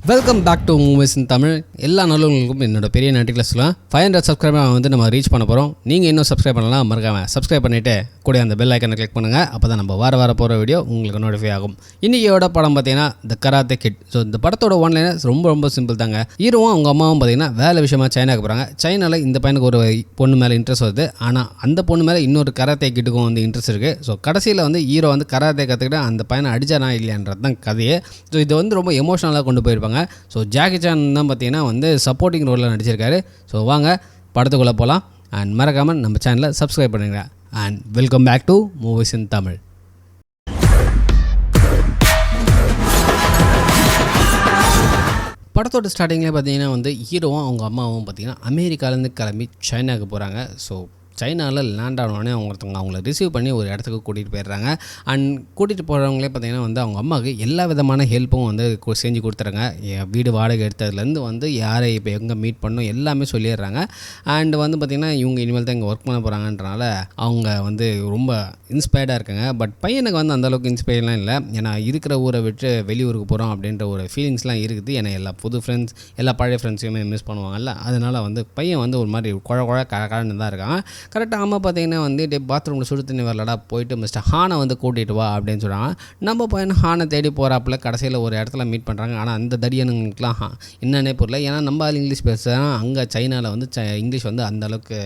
Welcome back to movies in Tamil. எல்லா நல்லவங்களுக்கும் என்னோட பெரிய நன்றிகளை சொல்லலாம். 500 சப்ஸ்கிரைபர் வந்து நம்ம ரீச் பண்ண போகிறோம். நீங்கள் இன்னும் சப்ஸ்கிரைப் பண்ணலாம், மறக்காமல் சப்ஸ்கிரைப் பண்ணிவிட்டு கூட அந்த பெல் ஐக்கனை கிளிக் பண்ணுங்கள். அப்போ தான் நம்ம வார போகிற வீடியோ உங்களுக்கு நோட்டிஃபை ஆகும். இன்றைக்கியோட படம் பார்த்தீங்கன்னா த கராத்தே கிட். ஸோ இந்த படத்தோட ஒன்லைனர் ரொம்ப சிம்பிள் தாங்க. ஹீரோவும் அவங்க அம்மாவும் பார்த்தீங்கன்னா வேலை விஷயமாக சைனாக்கு போகிறாங்க. சைனாவில் இந்த பையனுக்கு ஒரு பொண்ணு மேலே இன்ட்ரெஸ்ட் வருது. ஆனால் அந்த பொண்ணு மேலே இன்னொரு கராத்தே கிட்டுக்கும் வந்து இன்ட்ரெஸ்ட் இருக்குது. ஸோ கடைசியில் வந்து ஹீரோ வந்து கராத்தே கற்றுக்கிட்டு அந்த பையனை அடிச்சானா இல்லையான்றது தான் கதையே. ஸோ இது வந்து ரொம்ப எமோஷனலாக கொண்டு போயிருப்பாங்க. ஸோ ஜாக்கி சான் தான் பார்த்தீங்கன்னா வந்து சப்போர்ட்டிங் ரோலில் நடிச்சிருக்காரு. ஸோ வாங்க படத்துக்குள்ளே போகலாம். அண்ட் மறக்காமல் நம்ம சேனலை சப்ஸ்கிரைப் பண்ணுங்க. And welcome back to movies in Tamil. படத்தோட ஸ்டார்டிங்லேயே பார்த்தீங்கன்னா வந்து ஹீரோவும் அவங்க அம்மாவும் பார்த்தீங்கன்னா அமெரிக்காலேருந்து கிளம்பி சைனாவுக்கு போகிறாங்க. ஸோ சைனாவில் லேண்ட் ஆனோடனே அவங்கள ரிசீவ் பண்ணி ஒரு இடத்துக்கு கூட்டிகிட்டு போயிடுறாங்க. அண்ட் கூட்டிகிட்டு போகிறவங்களே பார்த்திங்கன்னா வந்து அவங்க அம்மாவுக்கு எல்லா விதமான ஹெல்ப்பும் வந்து செஞ்சு கொடுத்துறாங்க. வீடு வாடகை எடுத்ததுலேருந்து வந்து யாரை இப்போ எங்கே மீட் பண்ணணும் எல்லாமே சொல்லிடுறாங்க. அண்ட் வந்து பார்த்திங்கன்னா இவங்க இனிமேல் தான் இங்கே ஒர்க் பண்ண போகிறாங்கன்றனால அவங்க வந்து ரொம்ப இன்ஸ்பயர்டாக இருக்காங்க. பட் பையனுக்கு வந்து அந்தளவுக்கு இன்ஸ்பயர்லாம் இல்லை. ஏன்னா இருக்கிற ஊரை விட்டு வெளியூருக்கு போகிறோம் அப்படின்ற ஒரு ஃபீலிங்ஸ்லாம் இருக்குது. ஏன்னா எல்லா புது ஃப்ரெண்ட்ஸ் எல்லா பழைய ஃப்ரெண்ட்ஸையுமே மிஸ் பண்ணுவாங்கல்ல. அதனால் வந்து பையன் வந்து ஒரு மாதிரி குழ கழன்னு தான் இருக்கான். கரெக்டாக அம்மா பார்த்தீங்கன்னா வந்து பாத்ரூமில் சுடு தண்ணி வரலடா, போயிட்டு மிஸ்டர் ஹானை வந்து கூட்டிகிட்டு வா அப்படின்னு சொல்கிறாங்க. நம்ம பையன் ஹானை தேடி போகிறாப்புல கடைசியில் ஒரு இடத்துல மீட் பண்ணுறாங்க. ஆனால் அந்த தடியனுங்களுக்குலாம் என்னன்னே புரியல. ஏன்னா நம்ம ஆள் இங்கிலீஷ் பேசுகிறோம், அங்கே சைனாவில் வந்து இங்கிலீஷ் வந்து அந்தளவுக்கு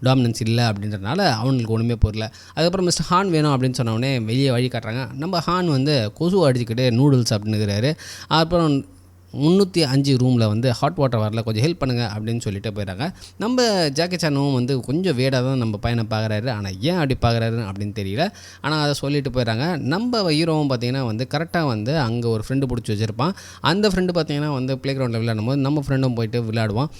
டாமினன்ஸ் இல்லை அப்படின்றதுனால அவங்களுக்கு ஒன்றுமே புரியல. அதுக்கப்புறம் மிஸ்டர் ஹான் வேணும் அப்படின்னு சொன்னோடனே வெளியே வழி காட்டுறாங்க. நம்ம ஹான் வந்து கொசு அடிச்சுக்கிட்டு நூடுல்ஸ் அப்படின்னுக்கிறாரு. அப்புறம் 305 ரூமில் வந்து ஹாட் வாட்டர் வரல, கொஞ்சம் ஹெல்ப் பண்ணுங்கள் அப்படின்னு சொல்லிட்டு போயிடறாங்க. நம்ம ஜாக்கி சானும் வந்து கொஞ்சம் வேடாக தான் நம்ம பையனை பார்க்குறாரு. ஆனால் ஏன் அப்படி பார்க்குறாரு அப்படின்னு தெரியல. ஆனால் அதை சொல்லிட்டு போயிடறாங்க. நம்ம ஹீரோவும் பார்த்திங்கன்னா வந்து கரெக்டாக வந்து அங்கே ஒரு ஃப்ரெண்டு பிடிச்சி வச்சுருப்பான். அந்த ஃப்ரெண்டு பார்த்திங்கன்னா வந்து ப்ளே கிரவுண்டில் விளையாடும் போது நம்ம ஃப்ரெண்டும் போயிட்டு விளையாடுவான்.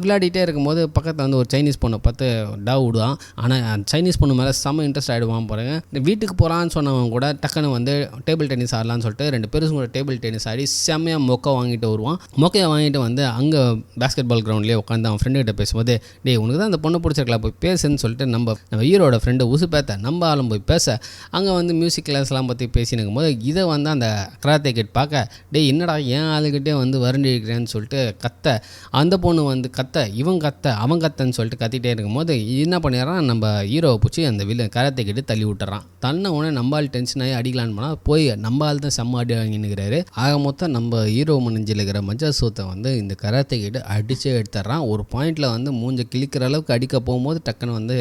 விளையாடிட்டே இருக்கும்போது பக்கத்தில் வந்து ஒரு சைனீஸ் பொண்ணை பார்த்து டவ் விடுவான். ஆனால் சைனீஸ் பொண்ணு மேலே செம்ம இன்ட்ரெஸ்ட் ஆகிடுவான் பாருங்க. வீட்டுக்கு போகிறான்னு சொன்னவங்க கூட டக்குன்னு வந்து டேபிள் டென்னிஸ் ஆடலான்னு சொல்லிட்டு 2 பேரும் கூட டேபிள் டென்னிஸ் ஆடி செம்மையாக மொக்க வாங்கிட்டு வருவான். மொக்கையை வாங்கிட்டு வந்து அங்கே பேஸ்கெட் பால் கிரவுண்ட்லேயே உட்காந்து அவன் ஃப்ரெண்டுகிட்ட பேசும்போது, டே உனக்கு தான் அந்த பொண்ணு பிடிச்சிருக்கலாம், போய் பேசுன்னு சொல்லிட்டு நம்ம ஹீரோட ஃப்ரெண்டு உசு பேத்த நம்ம ஆளும் போய் பேச அங்கே வந்து மியூசிக் கிளாஸ்லாம் பற்றி பேசினுக்கும் போது இதை வந்து அந்த கராத்தே கிட் பார்க்க, டே என்னடா என் ஆளுகிட்டே வந்து வறண்டி இருக்கிறேன்னு சொல்லிட்டு கத்த, அந்த பொண்ணு வந்து கத்த, இவன் கத்த, அவன் கத்தன்னு சொல்லிட்டு கத்திட்டே இருக்கும்போது என்ன பண்ணிடுறான், நம்ம ஹீரோவை பிடிச்சி அந்த கராத்தே கிட்ட தள்ளி விட்டுறான். தன்னை உடனே நம்ம ஆள் டென்ஷன் ஆகி அடிக்கலான்னு போனால் போய் நம்ம ஆள் தான் செம்ம அடி வாங்கினுக்கிறாரு. ஆக மொத்தம் நம்ம ஹீரோ மனஞ்சில் இருக்கிற மஞ்சா சூத்தை வந்து இந்த கராத்தே கிட்ட அடிச்சே எடுத்துட்றான். ஒரு பாயிண்டில் வந்து மூஞ்ச கிழிக்கிற அளவுக்கு அடிக்க போகும்போது டக்குன்னு வந்து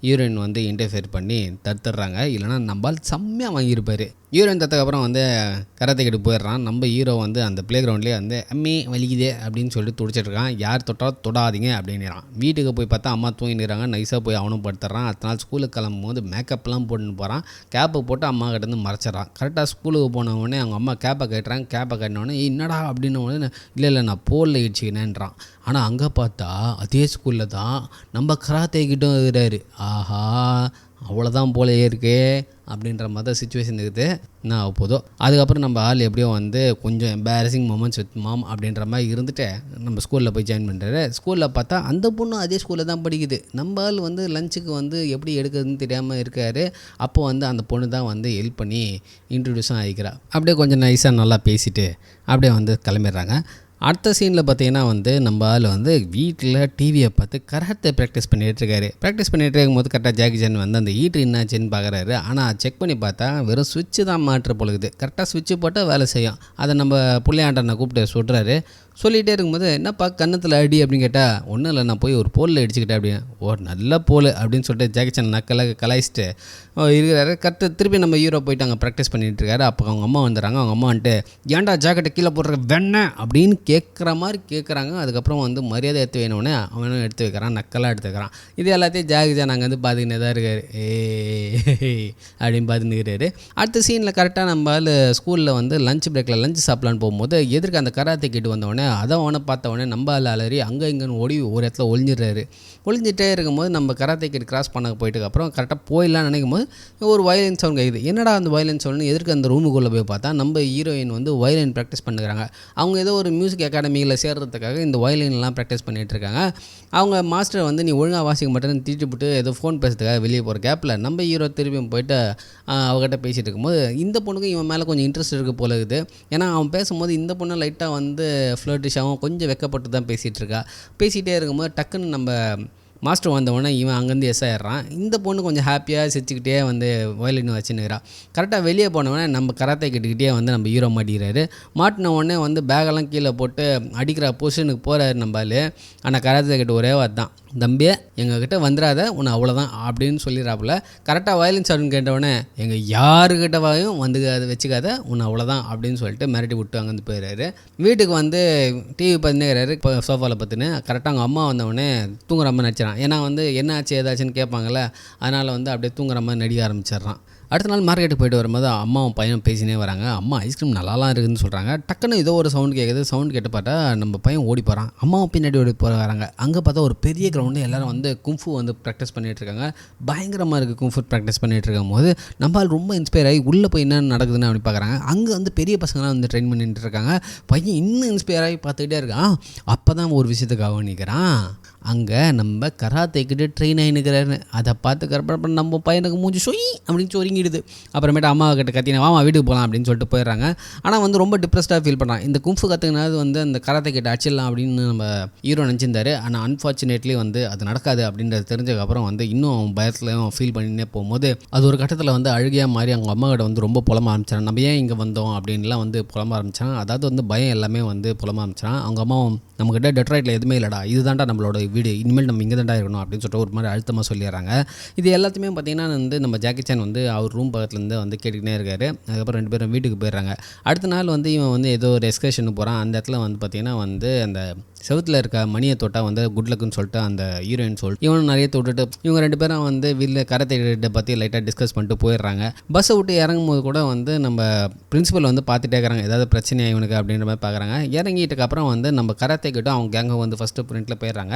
ஹீரோயின் வந்து இன்டர்ஃபியர் பண்ணி தடுத்துடுறாங்க. இல்லைனா நம்மால் செம்மையாக வாங்கியிருப்பார். ஹீரோயின் தத்துக்கப்புறம் வந்து கராத்தே கிட்ட போயிடுறான். நம்ம ஹீரோ வந்து அந்த ப்ளே கிரவுண்ட்லேயே வந்து அம்மே வலிக்குதே அப்படின்னு சொல்லிட்டு துடிச்சிட்ருக்கான். யார் தொட்டாலும் தொடாதீங்க அப்படின்றான். வீட்டுக்கு போய் பார்த்தா அம்மா தூங்கிடுறாங்க. நைஸாக போய் அவனும் படுத்துறான். அடுத்த நாள் ஸ்கூலுக்கு கிளம்பும் போது மேக்கப்லாம் போட்டுன்னு போகிறான். கேப்பை போட்டு அம்மா கிட்டேருந்து மறைச்சிட்றான். கரெக்டாக ஸ்கூலுக்கு போனவுடனே அவங்க அம்மா கேப்பை கேட்டுறாங்க. கேப்பை கேட்டினோடனே என்னடா அப்படின்னு உடனே இல்லை நான் போலில் இடிச்சிக்கினேன்றான். ஆனால் அங்கே பார்த்தா அதே ஸ்கூலில் தான் நம்ம கராத்தே கிட்டும் இருக்கிறாரு. ஆஹா அவ்வளோதான் போலையே இருக்கே அப்படின்ற மாதிரி சுச்சுவேஷன் இருக்குது. நான் போதும் அதுக்கப்புறம் நம்ம ஆள் எப்படியோ வந்து கொஞ்சம் எம்பாரசிங் மொமெண்ட்ஸ் வித் மாம் அப்படின்ற மாதிரி இருந்துட்டு நம்ம ஸ்கூலில் போய் ஜாயின் பண்ணுறாரு. ஸ்கூலில் பார்த்தா அந்த பொண்ணு அதே ஸ்கூலில் தான் படிக்குது. நம்ம ஆள் வந்து லஞ்சுக்கு வந்து எப்படி எடுக்கிறதுன்னு தெரியாமல் இருக்காரு. அப்போ வந்து அந்த பொண்ணு தான் வந்து ஹெல்ப் பண்ணி இன்ட்ரடியூஸும் ஆகிக்கிறா. அப்படியே கொஞ்சம் நைஸாக நல்லா பேசிட்டு அப்படியே வந்து கிளம்பிடுறாங்க. அடுத்த சீனில் பார்த்தீங்கன்னா வந்து நம்ம ஆள் வந்து வீட்டில் டிவியை பார்த்து கராத்தே ப்ராக்டிஸ் பண்ணிகிட்ருக்காரு. ப்ராக்டிஸ் பண்ணிகிட்டு இருக்கும்போது கரெக்டாக ஜாக்கி சான் வந்து அந்த ஹீட்ரு என்னாச்சுன்னு பார்க்குறாரு. ஆனால் செக் பண்ணி பார்த்தா வெறும் சுவிட்சு தான் மாற்ற பொழுது. கரெக்டாக சுவிட்சு போட்டால் வேலை செய்யும். அதை நம்ம பிள்ளையாண்டனை கூப்பிட்டு சொல்கிறாரு. சொல்லிகிட்டே இருக்கும்போது என்னப்பா கன்னத்தில் அடி அப்படின்னு கேட்டால், ஒன்றும் இல்லை நான் போய் ஒரு போலில் அடிச்சுக்கிட்டேன் அப்படின்னு. ஓ நல்ல போல் அப்படின்னு சொல்லிட்டு ஜாக்கி சான் கலாய்ச்சிட்டு இருக்கிறாரு. கரெக்டாக திருப்பி நம்ம ஹீரோ போயிட்டு அங்கே ப்ராக்டிஸ் பண்ணிகிட்டு இருக்காரு. அப்போ அவங்க அம்மா வந்துடுறாங்க. அவங்க அம்மா வந்துட்டு ஏன்டா ஜாக்கெட்டை கீழே போடுற வெண்ண அப்படின்னு கேட்குற மாதிரி கேட்குறாங்க. அதுக்கப்புறம் வந்து மரியாதை எடுத்து வேணும்னே அவனும் எடுத்து வைக்கிறான், நக்கலாக எடுத்து வைக்கிறான். இது எல்லாத்தையும் ஜாக்கி சான் அங்கே வந்து பார்த்துக்கினே தான் இருக்காரு. அப்படின்னு பார்த்துன்னுக்கிறாரு. அடுத்த சீனில் கரெக்டாக நம்ம ஸ்கூலில் வந்து லஞ்ச் பிரேக்கில் லஞ்ச் சாப்பிட்லான்னு போகும்போது எதிர்க்கு அந்த கராத்தே கிட் வந்தவொடனே அதை அவனை பார்த்தவொடனே நம்ம அலறி அங்கே இங்கேன்னு ஓடி ஒரு இடத்துல ஒளிஞ்சிடுறாரு. ஒளிஞ்சிட்டே இருக்கும்போது நம்ம கராத்தே கிட் கிராஸ் பண்ண போயிட்டுக்கப்புறம் கரெக்டாக போயிடலான்னு நினைக்கும் போது ஒரு வயலின் சவுண்ட் கேட்குது. என்னடா அந்த வயலின் சவுண்ட் எதிர்க்கு அந்த ரூமுக்குள்ளே போய் பார்த்தா நம்ம ஹீரோயின் வந்து வயலின் ப்ராக்டிஸ் பண்ணுறாங்க. அவங்க ஏதோ ஒரு மியூசிக் மியூசிக் அகாடமியில் சேர்றதுக்காக இந்த வயலின்லாம் ப்ராக்டிஸ் பண்ணிகிட்டு இருக்காங்க. அவங்க மாஸ்டர் வந்து நீ ஒழுங்காக வாசிக்க மாட்டேன்னு திட்டிவிட்டு ஏதோ ஃபோன் பேசுறதுக்காக வெளியே போகிற கேப்பில் நம்ம ஹீரோ திரும்பியும் போயிட்டு அவகிட்ட பேசிகிட்டு இருக்கும்போது இந்த பொண்ணுக்கு இவன் மேலே கொஞ்சம் இன்ட்ரெஸ்ட் இருக்குது போல இருக்குது. ஏன்னா அவன் பேசும்போது இந்த பொண்ணு லைட்டாக வந்து ஃப்ளர்ட்டிஷாகவும் கொஞ்சம் வெக்கப்பட்டு தான் பேசிகிட்டு இருக்கா. பேசிகிட்டே இருக்கும்போது டக்குன்னு நம்ம மாஸ்டர் வந்தவொடனே இவன் அங்கேருந்து எஸ் ஆயிடுறான். இந்த பொண்ணு கொஞ்சம் ஹாப்பியாக சிரிச்சுக்கிட்டே வந்து வயலின் வச்சுன்னுக்கிறான். கரெக்டாக வெளியே போனவொடனே நம்ம கராத்தே கிட்டக்கிட்டே வந்து நம்ம ஹீரோ மாட்டிக்கிறாரு. மாட்டின உடனே வந்து பேகெல்லாம் கீழே போட்டு அடிக்கிற பொசிஷனுக்கு போகிறாரு நம்மளு. ஆனால் கராத்தே கிட்ட ஒரே வார்த்தை தான், தம்பியே எங்ககிட்ட வந்துடாத உன்னை அவ்வளோதான் அப்படின்னு சொல்லிடுறாப்புல. கரெக்டாக வயலின் சவுண்ட் கேட்டவுடனே எங்கள் யாருக்கிட்டவாயும் வந்து அதை வச்சுக்காத உன்னை அவ்வளோதான் அப்படின்னு சொல்லிட்டு மிரட்டி விட்டு அங்கேருந்து போயிடுறாரு. வீட்டுக்கு வந்து டிவி பார்த்துனேறாரு. இப்போ சோஃபாவில் பார்த்துன்னு கரெக்டாக அவங்க அம்மா வந்தவொடனே தூங்குற மாதிரி நடிச்சிடறான். ஏன்னா வந்து என்ன ஆச்சு ஏதாச்சுன்னு கேட்பாங்கள்ல, அதனால் வந்து அப்படியே தூங்குற மாதிரி நடிக்க ஆரம்பிச்சிட்றான். அடுத்த நாள் மார்க்கெட்டுக்கு போய்ட்டு வரும்போது அம்மாவும் பையனும் பேசினே வராங்க. அம்மா ஐஸ்கிரீம் நல்லாலாம் இருக்குதுன்னு சொல்கிறாங்க. டக்குன்னு ஏதோ ஒரு சவுண்ட் கேட்குது. சவுண்ட் கேட்டு பார்த்தா நம்ம பையன் ஓடி போகிறான். அம்மாவும் பின்னாடி ஓடி போகிறாங்க. அங்கே பார்த்தா ஒரு பெரிய கிரவுண்டு, எல்லோரும் வந்து கும்ஃபு வந்து ப்ராக்டிஸ் பண்ணிகிட்ருக்காங்க. பயங்கரமாக இருக்குது. கும்ஃபு ப்ராக்டிஸ் பண்ணிகிட்டு இருக்கும் போது நம்மளால் ரொம்ப இன்ஸ்பயர் ஆகி உள்ளே போய் என்ன நடக்குதுன்னு அப்படி பார்க்குறாங்க. அங்கே வந்து பெரிய பசங்களாம் வந்து ட்ரெயின் பண்ணிட்டு இருக்காங்க. பையன் இன்னும் இன்ஸ்பயர் ஆகி பார்த்துக்கிட்டே இருக்கான். அப்போ தான் ஒரு விஷயத்துக்காக கவனிக்கிறான். அங்கே நம்ம கராத்தேக்கிட்டு ட்ரெயின் ஆகினுக்கிறாரு. அதை பார்த்துக்கிறப்ப நம்ம பையனுக்கு மூஞ்சி சொய் அப்படின்னு சொருங்கிடுது. அப்புறமேட்டு அம்மாவை கிட்ட கத்தினா வாமா வீட்டுக்கு போகலாம் அப்படின்னு சொல்லிட்டு போயிடுறாங்க. ஆனால் வந்து ரொம்ப டிப்ரெஸ்டாக ஃபீல் பண்ணுறான். இந்த கும்ஃபு கற்றுக்கினாது வந்து அந்த கராத்தே கிட்ட அடிச்சிடலாம் அப்படின்னு நம்ம ஹீரோ நினச்சிருந்தாரு. ஆனால் அன்ஃபார்ச்சுனேட்லி வந்து அது நடக்காது அப்படின்றது தெரிஞ்சதுக்கப்புறம் வந்து இன்னும் பயத்துலையும் ஃபீல் பண்ணினே போகும்போது அது ஒரு கட்டத்தில் வந்து அழுகையாக மாறி அவங்க அம்மா கிட்ட வந்து ரொம்ப புலம்ப ஆரம்பிச்சான். நம்ம ஏன் இங்கே வந்தோம் அப்படின்லாம் வந்து புலம்ப ஆரம்பித்தான். அதாவது வந்து பயம் எல்லாமே வந்து புலம்ப ஆரம்பிச்சான். அவங்க அம்மாவும் நம்மக்கிட்ட டெட்ராய்ட்டில் எதுவுமே இல்லைடா, இதுதான்டா நம்மளோட வீடு, இனிமேல் நம்ம இங்கே தான்டா இருக்கணும் அப்படின்னு சொல்லிட்டு ஒரு மாதிரி அழுத்தமாக சொல்லிடுறாங்க. இது எல்லாத்தையுமே பார்த்திங்கன்னா வந்து நம்ம ஜாக்கி சான் வந்து அவர் ரூம் பக்கத்துலேருந்து வந்து கேட்டுக்கிட்டே இருக்காரு. அதுக்கப்புறம் 2 பேரும் வீட்டுக்கு போயிடுறாங்க. அடுத்த நாள் வந்து இவன் வந்து ஏதோ ஒரு எக்ஸ்கர்ஷனுக்கு போகிறான். அந்த இடத்துல வந்து பார்த்திங்கன்னா வந்து அந்த செவுத்தில் இருக்க மணியை தொட்டால் வந்து குட் லக்குன்னு சொல்லிட்டு அந்த ஹீரோயின் சொல்லிட்டு இவனும் நிறைய தொட்டுட்டு இவங்க 2 பேரும் வந்து வீட்டில் கராத்தே பற்றி லைட்டாக டிஸ்கஸ் பண்ணிட்டு போயிடுறாங்க. பஸ்ஸை விட்டு இறங்கும் போது கூட வந்து நம்ம பிரின்சிபல் வந்து பார்த்துட்டே இருக்கிறாங்க, ஏதாவது பிரச்சனையா இவனுக்கு அப்படின்ற மாதிரி பார்க்குறாங்க. இறங்கிட்டுக்கு அப்புறம் வந்து நம்ம கராத்தே கிட்ட அவங்க கேங்க வந்து ஃபஸ்ட்டு பிரிண்ட்டில் போயிடுறாங்க.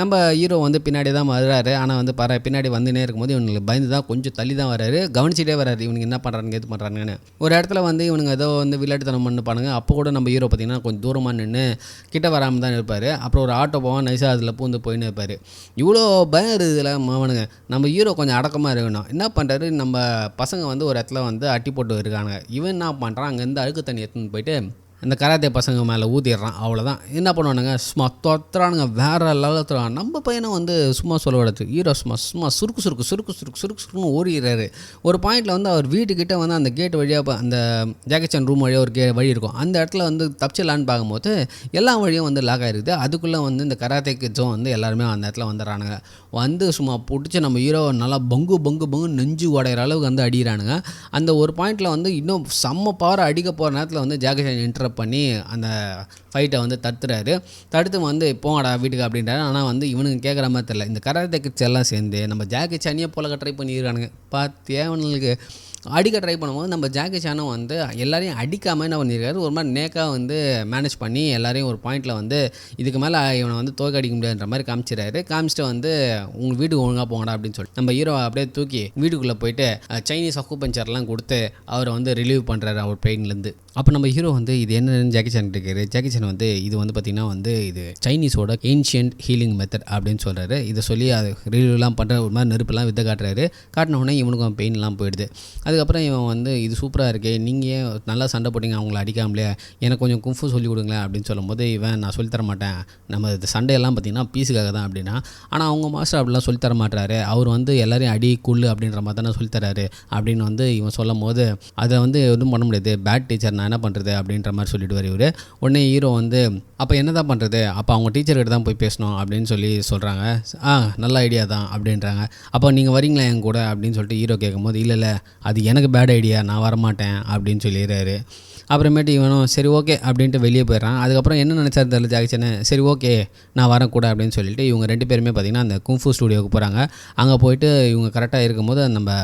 நம்ம ஹீரோ வந்து பின்னாடி தான் வர்றாரு. ஆனால் வந்து பின்னாடி வந்துனே இருக்கும்போது இவனுக்கு பயந்து தான் கொஞ்சம் தள்ளி தான் வராரு. கவனிச்சிட்டே வராரு இவனுக்கு என்ன பண்ணுறாங்க எது பண்ணுறாங்கன்னு. ஒரு இடத்துல வந்து இவனுங்க ஏதோ வந்து விளையாட்டுத்தனம் பண்ணு பாருங்க. அப்போ கூட நம்ம ஹீரோ பார்த்திங்கன்னா கொஞ்சம் தூரமாக நின்று கிட்ட வராமல் தான் இருப்பார். அப்புறம் ஒரு ஆட்டோ போவான், நைஸாக அதில் பூந்து போயின்னு இருப்பார். இவ்வளோ பயம் இருக்குதுல மாவனுங்க. நம்ம ஹீரோ கொஞ்சம் அடக்கமாக இருக்கணும். என்ன பண்ணுறாரு, நம்ம பசங்க வந்து ஒரு இடத்துல வந்து அட்டி போட்டு இருக்காங்க. இவன் என்ன பண்ணுறான், அங்கேருந்து அழுக்கு தண்ணி எடுத்துன்னு போயிட்டு அந்த கராத்தே பசங்க மேலே ஊற்றிடுறான். அவ்வளோதான். என்ன பண்ணுவானுங்க, சும்மா தொத்துறானுங்க, வேறு லெவலுத்துறான். நம்ம பையனும் வந்து சும்மா சொல்லக்கூடாது, ஹீரோ சும்மா சுருக்குன்னு ஓடிடுறாரு. ஒரு பாயிண்டில் வந்து அவர் வீட்டுக்கிட்ட வந்து அந்த கேட் வழியாக அந்த ஜாக்கி சான் ரூம் வழியாக ஒரு வழி இருக்கும். அந்த இடத்துல வந்து தப்பிச்சிடலான்னு பார்க்கும்போது எல்லா வழியும் வந்து லாக் ஆகிருக்குது. அதுக்குள்ளே வந்து இந்த கராத்தே கிட்ஸும் வந்து எல்லாருமே அந்த இடத்துல வந்துடுறானுங்க. வந்து சும்மா பிடிச்சி நம்ம ஹீரோவை நல்லா பங்கு நெஞ்சு உடையிற அளவுக்கு வந்து அடிக்கிறானுங்க. அந்த ஒரு பாயிண்டில் வந்து இன்னும் செம்ம பவர் அடிக்க போகிற நேரத்தில் வந்து ஜாக்கி சான் இன்டர் பண்ணி அந்த ஃபைட்டை வந்து தடுத்து வந்து போங்கடா வீட்டுக்கு அப்படின்றாரு. ஆனால் வந்து இவனுக்கு கேட்குற மாதிரி தெரியல. இந்த கராத்தே கிட்ஸ் எல்லாம் சேர்ந்து நம்ம ஜாக்கி சானியை போல ட்ரை பண்ணிடுறானுங்க. பார்த்தியா அவனுக்கு அடிக்க ட்ரை பண்ணும்போது நம்ம ஜாக்கி சானும் வந்து எல்லாரையும் அடிக்காமல் என்ன பண்ணியிருக்காரு, ஒரு மாதிரி நேக்காக வந்து மேனேஜ் பண்ணி எல்லாரையும் ஒரு பாயிண்டில் வந்து இதுக்கு மேலே இவனை வந்து தோக்கடிக்க முடியாதுன்ற மாதிரி காமிச்சிட்டு வந்து உங்கள் வீட்டுக்கு ஒழுங்காக போங்கடா அப்படின்னு சொல்லிட்டு நம்ம ஹீரோ அப்படியே தூக்கி வீட்டுக்குள்ளே போயிட்டு சைனீஸ் அக்குபஞ்சர்லாம் கொடுத்து அவரை வந்து ரிலீவ் பண்ணுறாரு அவர் பெயின்லேருந்து. அப்போ நம்ம ஹீரோ வந்து இது என்னன்னு ஜாக்கி சான் கேட்குறாரு. ஜாக்கி சான் வந்து இது வந்து பார்த்திங்கன்னா வந்து இது சைனீஸோட ஏன்ஷியன்ட் ஹீலிங் மெத்தட் அப்படின்னு சொல்கிறாரு. இதை சொல்லி அது ரிலீவ்லாம் பண்ணுற ஒரு மாதிரி நெருப்புலாம் வித்த காட்டின உடனே இவனுக்கும் பெயின்லாம் போயிடுது. அதுக்கப்புறம் இவன் வந்து இது சூப்பராக இருக்கே, நீங்கள் ஏன் நல்லா சண்டை போட்டிங்க அவங்கள அடிக்காமலே, எனக்கு கொஞ்சம் கும்ஃபு சொல்லி கொடுங்களேன் அப்படின்னு சொல்லும்போது இவன் நான் சொல்லித்தர மாட்டேன், நம்ம இது சண்டையெல்லாம் பார்த்திங்கன்னா பீஸுக்காக தான் அப்படின்னா. ஆனால் அவங்க மாஸ்டர் அப்படிலாம் சொல்லித்தர மாட்டாரு, அவர் வந்து எல்லாரையும் அடி குள்ளு அப்படின்ற மாதிரி தானே சொல்லித்தராரு அப்படின்னு வந்து இவன் சொல்லும் போது அதை வந்து எதுவும் பண்ண முடியாது, பேட் டீச்சர் நான் என்ன பண்ணுறது அப்படின்ற மாதிரி சொல்லிவிடுவார் இவர். உடனே ஹீரோ வந்து அப்போ என்ன தான் பண்ணுறது, அப்போ அவங்க டீச்சர்கிட்ட தான் போய் பேசணும் அப்படின்னு சொல்லி சொல்கிறாங்க. நல்ல ஐடியா தான் அப்படின்றாங்க. அப்போ நீங்கள் வரீங்களா என் கூட அப்படின்னு சொல்லிட்டு ஹீரோ கேட்கும்போது இல்லை அது எனக்கு பேட் ஐடியா, நான் வரமாட்டேன் அப்படின்னு சொல்லிடுறாரு. அப்புறமேட்டு இவனும் சரி ஓகே அப்படின்ட்டு வெளியே போயிடறான். அதுக்கப்புறம் என்ன நினச்சாரு தெரியல ஜாக்கி சான், சரி ஓகே நான் வரக்கூட அப்படின்னு சொல்லிட்டு இவங்க 2 பேருமே பார்த்திங்கன்னா அந்த கும்ஃபு ஸ்டூடியோவுக்கு போகிறாங்க. அங்கே போயிட்டு இவங்க கரெக்டாக இருக்கும்போது நம்ம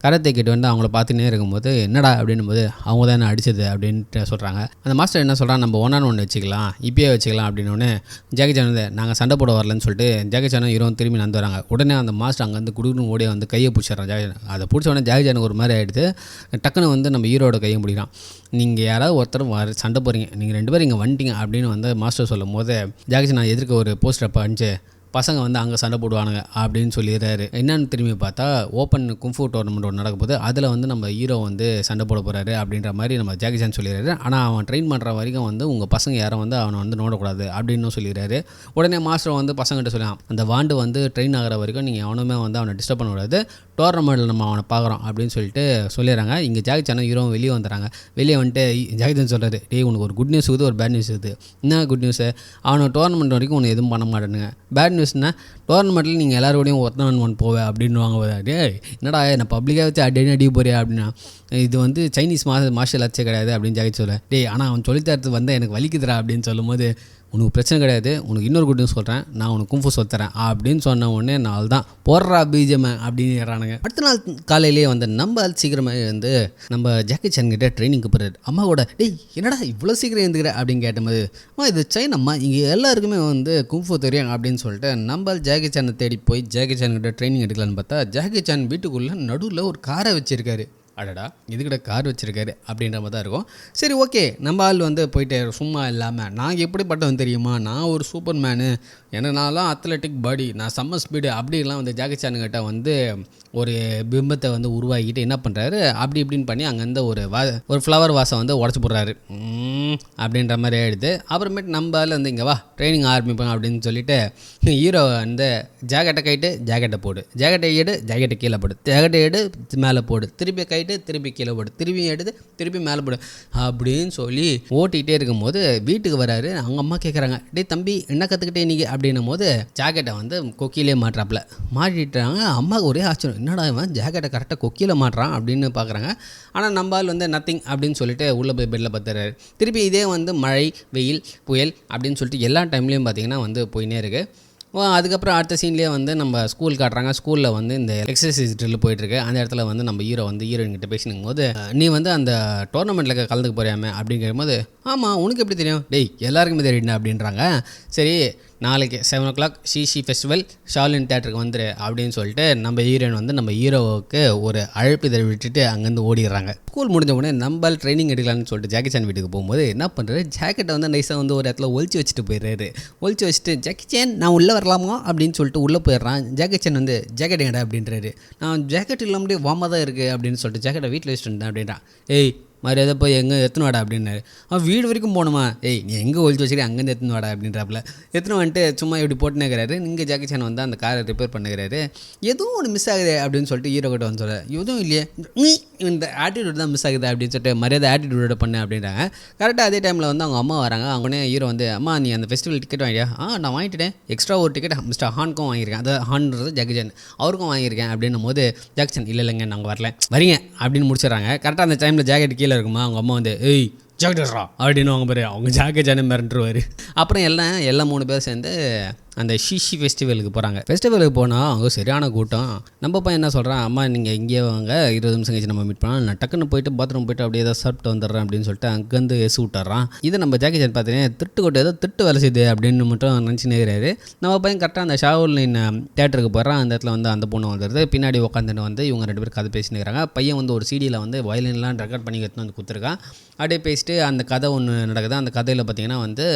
கராத்தே கிட்ட வந்து அவங்கள பார்த்துன்னே இருக்கும்போது என்னடா அப்படின்னும்போது அவங்க தான் என்ன அடிச்சது அப்படின்ட்டு சொல்கிறாங்க. அந்த மாஸ்டர் என்ன சொல்கிறான், நம்ம 1-on-1 வச்சுக்கலாம், இப்பயே வச்சுக்கலாம் அப்படின்னோடனே ஜாக்கி சான் வந்து நாங்கள் சண்டை போட வரலன்னு சொல்லிட்டு ஜாக்கி சானும் ஹீரோ திரும்பி நடந்து வராங்க. உடனே அந்த மாஸ்டர் அங்கேருந்து குடுக்குன்னு ஓடியே வந்து கையை பிடிச்சிடறான் ஜாக்கி சான். அதை பிடிச்ச உடனே ஜாக்கி சானுக்கு ஒரு மாதிரி ஆகிடுது. டக்குன்னு வந்து நம்ம ஹீரோட கையை பிடிக்கிறான். நீங்கள் நீங்கள் யாராவது ஒருத்தர் சண்டை போகிறீங்க, நீங்கள் 2 பேரும் இங்கே வந்துட்டீங்க அப்படின்னு வந்து மாஸ்டர் சொல்லும் போது ஜாக்கி நான் எதிர்க்க ஒரு போஸ்டர் அப்போ அனுப்பிச்சு பசங்க வந்து அங்கே சண்டை போடுவானுங்க அப்படின்னு சொல்லிடுறாரு. என்னன்னு திரும்பி பார்த்தா ஓப்பன் கும்ஃபு டோர்னமெண்ட் ஒன்று நடக்க போது அதில் வந்து நம்ம ஹீரோ வந்து சண்டை போட போகிறாரு அப்படின்ற மாதிரி நம்ம ஜாக்கி சான் சொல்லிடுறாரு. ஆனால் அவன் ட்ரெயின் பண்ணுற வரைக்கும் வந்து உங்கள் பசங்க யாரும் வந்து அவனை வந்து நோடக்கூடாது அப்படின்னு சொல்லிடுறாரு. உடனே மாஸ்டர் வந்து பசங்கிட்ட சொல்லலாம், அந்த வாண்டு வந்து ட்ரெயின் ஆகிற வரைக்கும் நீங்கள் எவனுமே வந்து அவனை டிஸ்டர்ப் பண்ணக்கூடாது, டோர்னமெண்ட்டில் நம்ம அவனை பார்க்குறோம் அப்படின்னு சொல்லிடுறாங்க. இங்கே ஜாக்கி சானும் ஹீரோவும் வெளியே வந்துடுறாங்க. வெளியே வந்துட்டு ஜாக்கி சான் சொல்கிறாரு, டேய் உனக்கு ஒரு குட் நியூஸ் இருக்குது, ஒரு பேட் நியூஸ் இருக்குது. என்ன குட் நியூஸு? அவனை டோர்னமெண்ட் வரைக்கும் உன்னை எதுவும் பண்ண மாட்டேனுங்க. பேட் நியூஸ்னா டோர்னமெண்ட்டில் நீங்கள் எல்லாரோடையும் ஒருத்தன் போவேன் அப்படின்வாங்க. டே என்னடா நான் பப்ளிக்காக வச்சு அடி போறியா அப்படின்னா, இது வந்து சைனீஸ் மார்ஷல் ஆர்ட்ஸே கிடையாது அப்படின்னு ஜாக்கி சொல்ல. டேய் ஆனால் அவன் சொல்லித்தரது வந்து எனக்கு வலிக்குதுடா அப்படின்னு சொல்லும்போது, உனக்கு பிரச்சனை கிடையாது, உனக்கு இன்னொரு குட் நியூஸ் சொல்கிறேன், நான் உனக்கு கும்ஃபு சொல்லித்தரேன் அப்படின்னு சொன்ன உடனே நாள் தான் போடுறா பீஜம் அப்படின்னு. அடுத்த நாள் காலையிலேயே வந்து நம்ம சீக்கிரமாக வந்து நம்ம ஜாக்கி சான் கிட்ட ட்ரைனிங்க்கு போகிறாரு. அம்மா கூட, டேய் என்னடா இவ்வளோ சீக்கிரம் எழுந்துக்கிற அப்படின்னு கேட்டபோது, இது சைனம்மா இங்கே எல்லாருக்குமே வந்து கும்ஃபு தெரியும் அப்படின்னு சொல்லிட்டு நம்ம ஜாக்கி சானை தேடி போய் ஜாக்கி சான் கிட்ட ட்ரைனிங் எடுக்கலான்னு பார்த்தா ஜாக்கி சான் வீட்டுக்குள்ளே நடுவில் ஒரு காரை வச்சுருக்காரு. அடடா இதுக்கிட்ட கார் வச்சுருக்காரு அப்படின்ற மாதிரி தான் இருக்கும். சரி ஓகே, நம்ம ஆள் வந்து போயிட்டு சும்மா இல்லாமல் நான் எப்படிப்பட்டவன் தெரியுமா, நான் ஒரு சூப்பர் மேனு, நான்லாம் அத்லெட்டிக் பாடி, நான் செம்ம ஸ்பீடு அப்படிலாம் வந்து ஜாக்கி சானுக்கிட்ட வந்து ஒரு பிம்பத்தை வந்து உருவாக்கிட்டு என்ன பண்ணுறாரு, அப்படி இப்படின்னு பண்ணி அங்கேருந்து ஒரு ஃப்ளவர் வாசம் வந்து உடச்சி போடுறாரு அப்படின்ற மாதிரி ஆகிடுது. அப்புறமேட்டு நம்ம ஆள் வந்து இங்கே வா ட்ரைனிங் ஆரம்பிப்போம் அப்படின்னு சொல்லிட்டு ஹீரோ வந்து ஜாக்கெட்டை கைட்டு ஜாக்கெட்டை போடு, ஜாக்கெட்டை எடு ஜாக்கெட்டை கீழே போடு, ஜாக்கெட்டை எடு மேலே போடு, திருப்பி கைட்டு திருப்பி கீழே போடு, திருப்பி எடுத்து திருப்பி மேலே போடு அப்படின்னு சொல்லி ஓட்டிகிட்டே இருக்கும்போது வீட்டுக்கு வராரு. அவங்க அம்மா கேட்குறாங்க, டே தம்பி என்ன கற்றுக்கிட்டே இன்றைக்கி அப்படின்னும் போது ஜாக்கெட்டை வந்து கொக்கியிலே மாட்டுறாப்புல மாட்டிட்டாங்க. அம்மாவுக்கு ஒரே ஆச்சரியம், என்னடா இவன் ஜாக்கெட்டை கரெக்டாக கொக்கியில் மாட்டுறான் அப்படின்னு பார்க்குறாங்க. ஆனால் நம்ம ஆள் வந்து நத்திங் அப்படின்னு சொல்லிட்டு உள்ளே போய் பெட்டில் பார்த்துறாரு. திருப்பி இதே வந்து மழை வெயில் புயல் அப்படின்னு சொல்லிட்டு எல்லா டைம்லேயும் பார்த்திங்கன்னா வந்து போயினே இருக்குது. அதுக்கப்புறம் அடுத்த சீன்லேயே வந்து நம்ம ஸ்கூல் காட்டுறாங்க. ஸ்கூலில் வந்து இந்த எக்ஸசைஸ் ட்ரில் போயிட்டுருக்கு. அந்த இடத்துல வந்து நம்ம ஹீரோ வந்து ஹீரோயின்கிட்ட பேசினும் போது, நீ வந்து அந்த டோர்னமெண்ட்டில் கலந்துக்க போறியாமே அப்படின்னு கேட்கும்போது, ஆமாம் உனக்கு எப்படி தெரியும், டேய் எல்லாருக்குமே தெரியுண்ணா அப்படின்றாங்க. சரி நாளைக்கு 7 o'clock சிசி ஃபெஸ்டிவல் ஷாலின் தேட்டருக்கு வந்துரு அப்படின்னு சொல்லிட்டு நம்ம ஹீரோயின் வந்து நம்ம ஹீரோவுக்கு ஒரு அழைப்பு விட்டுட்டு அங்கேருந்து ஓடிடுறாங்க. ஸ்கூல் முடிஞ்ச உடனே நம்ம ட்ரைனிங் எடுக்கலான்னு சொல்லிட்டு ஜாக்கி சான் வீட்டுக்கு போகும்போது என்ன பண்ணுறாரு, ஜாக்கெட்டை வந்து நைஸாக வந்து ஒரு இடத்துல ஒழிச்சு வச்சுட்டு போயிடுறாரு. ஒழிச்சு வச்சுட்டு ஜாக்கி சான் நான் உள்ளே வரலாமா அப்படின்னு சொல்லிட்டு உள்ளே போயிடுறான். ஜாக்கி சான் வந்து ஜாக்கெட் எங்கடா அப்படின்றாரு. நான் ஜாக்கெட் இல்லாமல் வாமாக தான் இருக்குது அப்படின்னு சொல்லிட்டு ஜாக்கெட்டை வீட்டில் வச்சுட்டு இருந்தேன் அப்படின்றான். ஏய் மரியாதை போய் எங்கே எத்தனை வாடா அப்படின்னாரு. வீடு வரைக்கும் போகணுமா, ஏய் நீ எங்கே ஒழிச்சு வச்சுக்கிறேன் அங்கேருந்து எத்தனை வாடா அப்படின்றாப்புல. எத்தனை வந்துட்டு சும்மா இப்படி போட்டுனேக்கிறாரு. இங்கே ஜாக்கி சான் வந்து அந்த காரை ரிப்பேர் பண்ணுகிறாரு. எதுவும் ஒன்று மிஸ் ஆகுது அப்படின்னு சொல்லிட்டு ஹீரோ கிட்ட வந்து சொல்ல, எதுவும் இல்லையே, இந்த ஆட்டிடியூட் தான் மிஸ் ஆகுது அப்படின்னு சொல்லிட்டு மரியாதை ஆட்டிடியூட பண்ணு அப்படின்றாங்க. கரெக்டாக அதே டைமில் வந்து அவங்க அம்மா வராங்க. அவனே ஹீரோ வந்து, அம்மா நீ அந்த ஃபெஸ்டிவல் டிக்கெட் வாங்கியா, நான் வாங்கிட்டேன், எக்ஸ்ட்ரா ஒரு டிக்கெட் மிஸ்டர் ஹான்க்கும் வாங்கியிருக்கேன், அது ஹான்றது ஜாக்கி சான் அவருக்கும் வாங்கியிருக்கேன் அப்படின்னும் போது ஜாக்கி சான் இல்லைங்க நாங்கள் வரல வரீங்க அப்படின்னு முடிச்சிடறாங்க. கரெக்டாக அந்த டைமில் ஜாக்கெட் கீழே இருக்குமா, அவங்க அம்மா வந்து ஏய் ஜாக்கெட்ரா அப்படின்னு வாங்க பாரு, அவங்க ஜாக்கி சானே மிரண்டுருவார். அப்புறம் எல்லாம் 3 பேர் சேர்ந்து அந்த ஷிஷி ஃபெஸ்டிவலுக்கு போகிறாங்க. ஃபெஸ்டிவலுக்கு போனால் அவங்க சரியான கூட்டம். நம்ம பையன் என்ன சொல்கிறான், அம்மா நீங்கள் இங்கே வாங்க 20 நிமிஷம் கழிச்சு நம்ம மீட் பண்ணலாம், நான் டக்குன்னு போயிட்டு பாத்ரூம் போயிட்டு அப்படியே ஏதாவது சாப்பிட்டு வந்துடுறேன் அப்படின்னு சொல்லிட்டு அங்கேருந்து எசு விட்டுறான். இதை நம்ம ஜாக்கி சான் பார்த்தீங்கன்னா திட்டு கொட்டு ஏதோ திட்டு வேலை செய்யுது அப்படின்னு மட்டும் நினச்சி நேராரு. நம்ம பையன் கரெக்டாக அந்த ஷாவுலின் தேட்டருக்கு போகிறான். அந்த இடத்துல வந்து அந்த பொண்ணு வந்துடுது. பின்னாடி உட்காந்துட்டு வந்து இவங்க 2 பேர் கதை பேசினுக்கிறாங்க. பையன் வந்து ஒரு சிடியில் வந்து வயலின்லாம் ரெக்கார்ட் பண்ணி எடுத்துன்னு வந்து கொடுத்துருக்கான். அப்படியே பேசிட்டு அந்த கதை ஒன்று நடக்குது. அந்த கதையில் பார்த்திங்கன்னா வந்து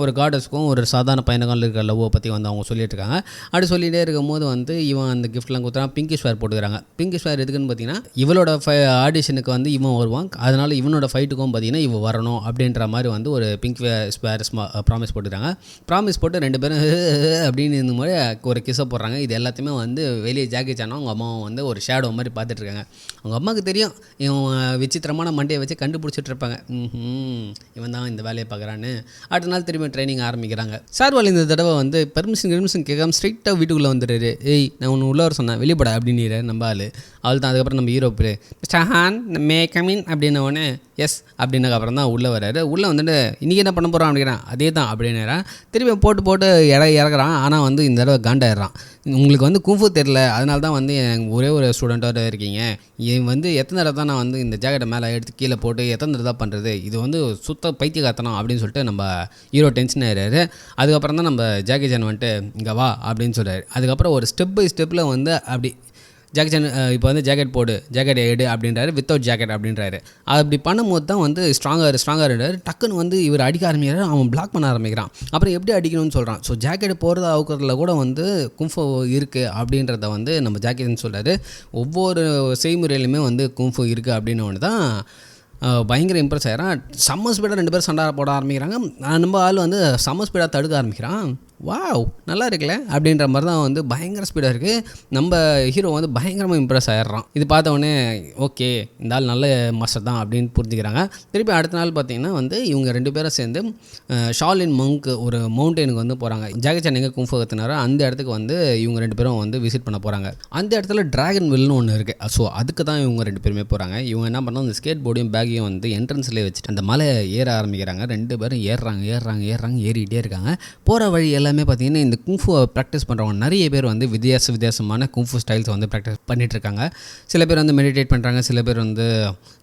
ஒரு காடஸ்க்கும் ஒரு சாதாரண பையனுக்கும் இருக்கிற லவ்வை பற்றி வந்து அவங்க சொல்லிட்டு இருக்காங்க. அப்படி சொல்லிகிட்டே இருக்கும்போது வந்து இவன் அந்த கிஃப்ட்லாம் கொடுத்துறான். பிங்கி ஸ்வேர் போட்டுக்கிறாங்க. பிங்கி ஸ்வேர் எதுக்குன்னு பார்த்தீங்கன்னா இவளோட ஆடிஷனுக்கு வந்து இவன் வருவான், அதனால் இவனோட ஃபைட்டுக்கும் பார்த்தீங்கன்னா இவன் வரணும் அப்படின்ற மாதிரி வந்து ஒரு பிங்க் ஸ்வேர் ப்ராமிஸ் போட்டுக்கிறாங்க. ப்ராமிஸ் போட்டு 2 பேரும் அப்படின்னு இந்த மாதிரி ஒரு கிஸ்ஸை போடுறாங்க. இது எல்லாத்தையுமே வந்து வெளியே ஜாக்கி சானும் அவங்க அம்மாவும் வந்து ஒரு ஷேடோ மாதிரி பார்த்துட்ருக்காங்க. அவங்க அம்மாவுக்கு தெரியும் இவன் விசித்திரமான மண்டையை வச்சு கண்டுபிடிச்சிட்டு இருப்பாங்க, இவன் தான் இந்த வேலையை பார்க்குறான்னு. அடுத்த நாள் திரும்பி ட்ரைனிங் ஆரம்பிக்கிறாங்க. சார்வால் இந்த தடவை வந்து பெர்மிஷன் கேட்காம ஸ்ட்ரைட்டாக வீட்டுக்குள்ளே வந்துடுறாரு. ஏய் நான் ஒன்று உள்ளே வர சொன்னேன் வெளிப்பட அப்படின்னுறாரு நம்ம ஆள். அவள் தான். அதுக்கப்புறம் நம்ம ஹீரோ பேர் ஸ்டஹான் மே கமின் அப்படின்னவொடனே எஸ் அப்படின்னதுக்கப்புறம் தான் உள்ளே வர்றாரு. உள்ளே வந்துட்டு இன்றைக்கி என்ன பண்ண போகிறான் அப்படிங்கிறான். அதே தான் அப்படின்னுறான். திரும்பி போட்டு இறக்குறான். ஆனால் வந்து இந்த தடவை காண்டாயிடுறான். உங்களுக்கு வந்து கும்ஃபு தெரில, அதனால தான் வந்து ஒரே ஒரு ஸ்டூடெண்ட்டாக இருக்கீங்க, இவன் வந்து எத்தனை தடவை தான் நான் வந்து இந்த ஜாக்கெட்டை மேலே எடுத்து கீழே போட்டு எத்தனை தடவை தான் பண்ணுறது, இது வந்து சுத்த பைத்தியக்காரத்தனம் அப்படின்னு சொல்லிட்டு நம்ம ஹீரோ டென்ஷன் ஆகிறாரு. அதுக்கப்புறம் தான் நம்ம ஜாக்கி சான் வந்துட்டு இங்கே வா அப்படின்னு சொல்கிறாரு. அதுக்கப்புறம் ஒரு ஸ்டெப் பை ஸ்டெப்பில் வந்து அப்படி ஜாக்கி சான் இப்போ வந்து ஜாக்கெட் போடு, ஜாக்கெட் எடு அப்படின்றாரு, வித்தவுட் ஜாக்கெட் அப்படின்றாரு. அப்படி பண்ணும்போது தான் வந்து ஸ்ட்ராங்காக டக்குன்னு வந்து இவர் அடிக்க ஆரம்பிக்கிறாரு, அவன் பிளாக் பண்ண ஆரம்பிக்கிறான். அப்புறம் எப்படி அடிக்கணும்னு சொல்கிறான். ஸோ ஜாக்கெட் போகிறத அவுக்கிறதுல கூட வந்து கும்ஃபு இருக்குது அப்படின்றத வந்து நம்ம ஜாக்கெட்னு சொல்கிறாரு. ஒவ்வொரு செய்முறையிலுமே வந்து கும்ஃபு இருக்குது அப்படின்னு ஒன்று தான் பயங்கர இம்ப்ரெஸ் ஆகிறான். செம்ம ஸ்பீடாக 2 பேரும் சண்டை போட ஆரம்பிக்கிறாங்க. நம்ம ஆள் வந்து செம்ம ஸ்பீடாக தடுக்க ஆரம்பிக்கிறான். வாவ் நல்லா இருக்குல்ல அப்படின்ற மாதிரி தான் வந்து பயங்கர ஸ்பீடாக இருக்குது. நம்ம ஹீரோ வந்து பயங்கரமாக இம்ப்ரெஸ் ஆகிடுறான். இது பார்த்த உடனே ஓகே இந்த ஆள் நல்ல மாஸ்டர் தான் அப்படின்னு புரிஞ்சுக்கிறாங்க. திருப்பி அடுத்த நாள் பார்த்திங்கன்னா வந்து இவங்க 2 பேரும் சேர்ந்து ஷாலின் மங்க் ஒரு மவுண்டெயினுக்கு வந்து போகிறாங்க. ஜாக்கி சான் எங்கே கும்ஃபு கற்றுனாரோ அந்த இடத்துக்கு வந்து இவங்க 2 பேரும் வந்து விசிட் பண்ண போகிறாங்க. அந்த இடத்துல டிராகன் வில்னு ஒன்று இருக்குது. ஸோ அதுக்கு தான் இவங்க 2 பேருமே போகிறாங்க. இவங்க என்ன பண்ணால் அந்த ஸ்கேட் போர்டையும் பேக்கையும் வந்து என்ட்ரன்ஸ்லேயே வச்சுட்டு அந்த மலை ஏற ஆரம்பிக்கிறாங்க. 2 பேரும் ஏறிக்கிட்டே இருக்காங்க. போகிற வழி எல்லாமே பார்த்தீங்கன்னா இந்த குங்ஃபுவை ப்ராக்டிஸ் பண்ணுறவங்க நிறைய பேர் வந்து வித்தியாசமான குங்ஃபு ஸ்டைல்ஸ் வந்து ப்ராக்டிஸ் பண்ணிகிட்ருக்காங்க. சில பேர் வந்து மெடிடேட் பண்ணுறாங்க, சில பேர் வந்து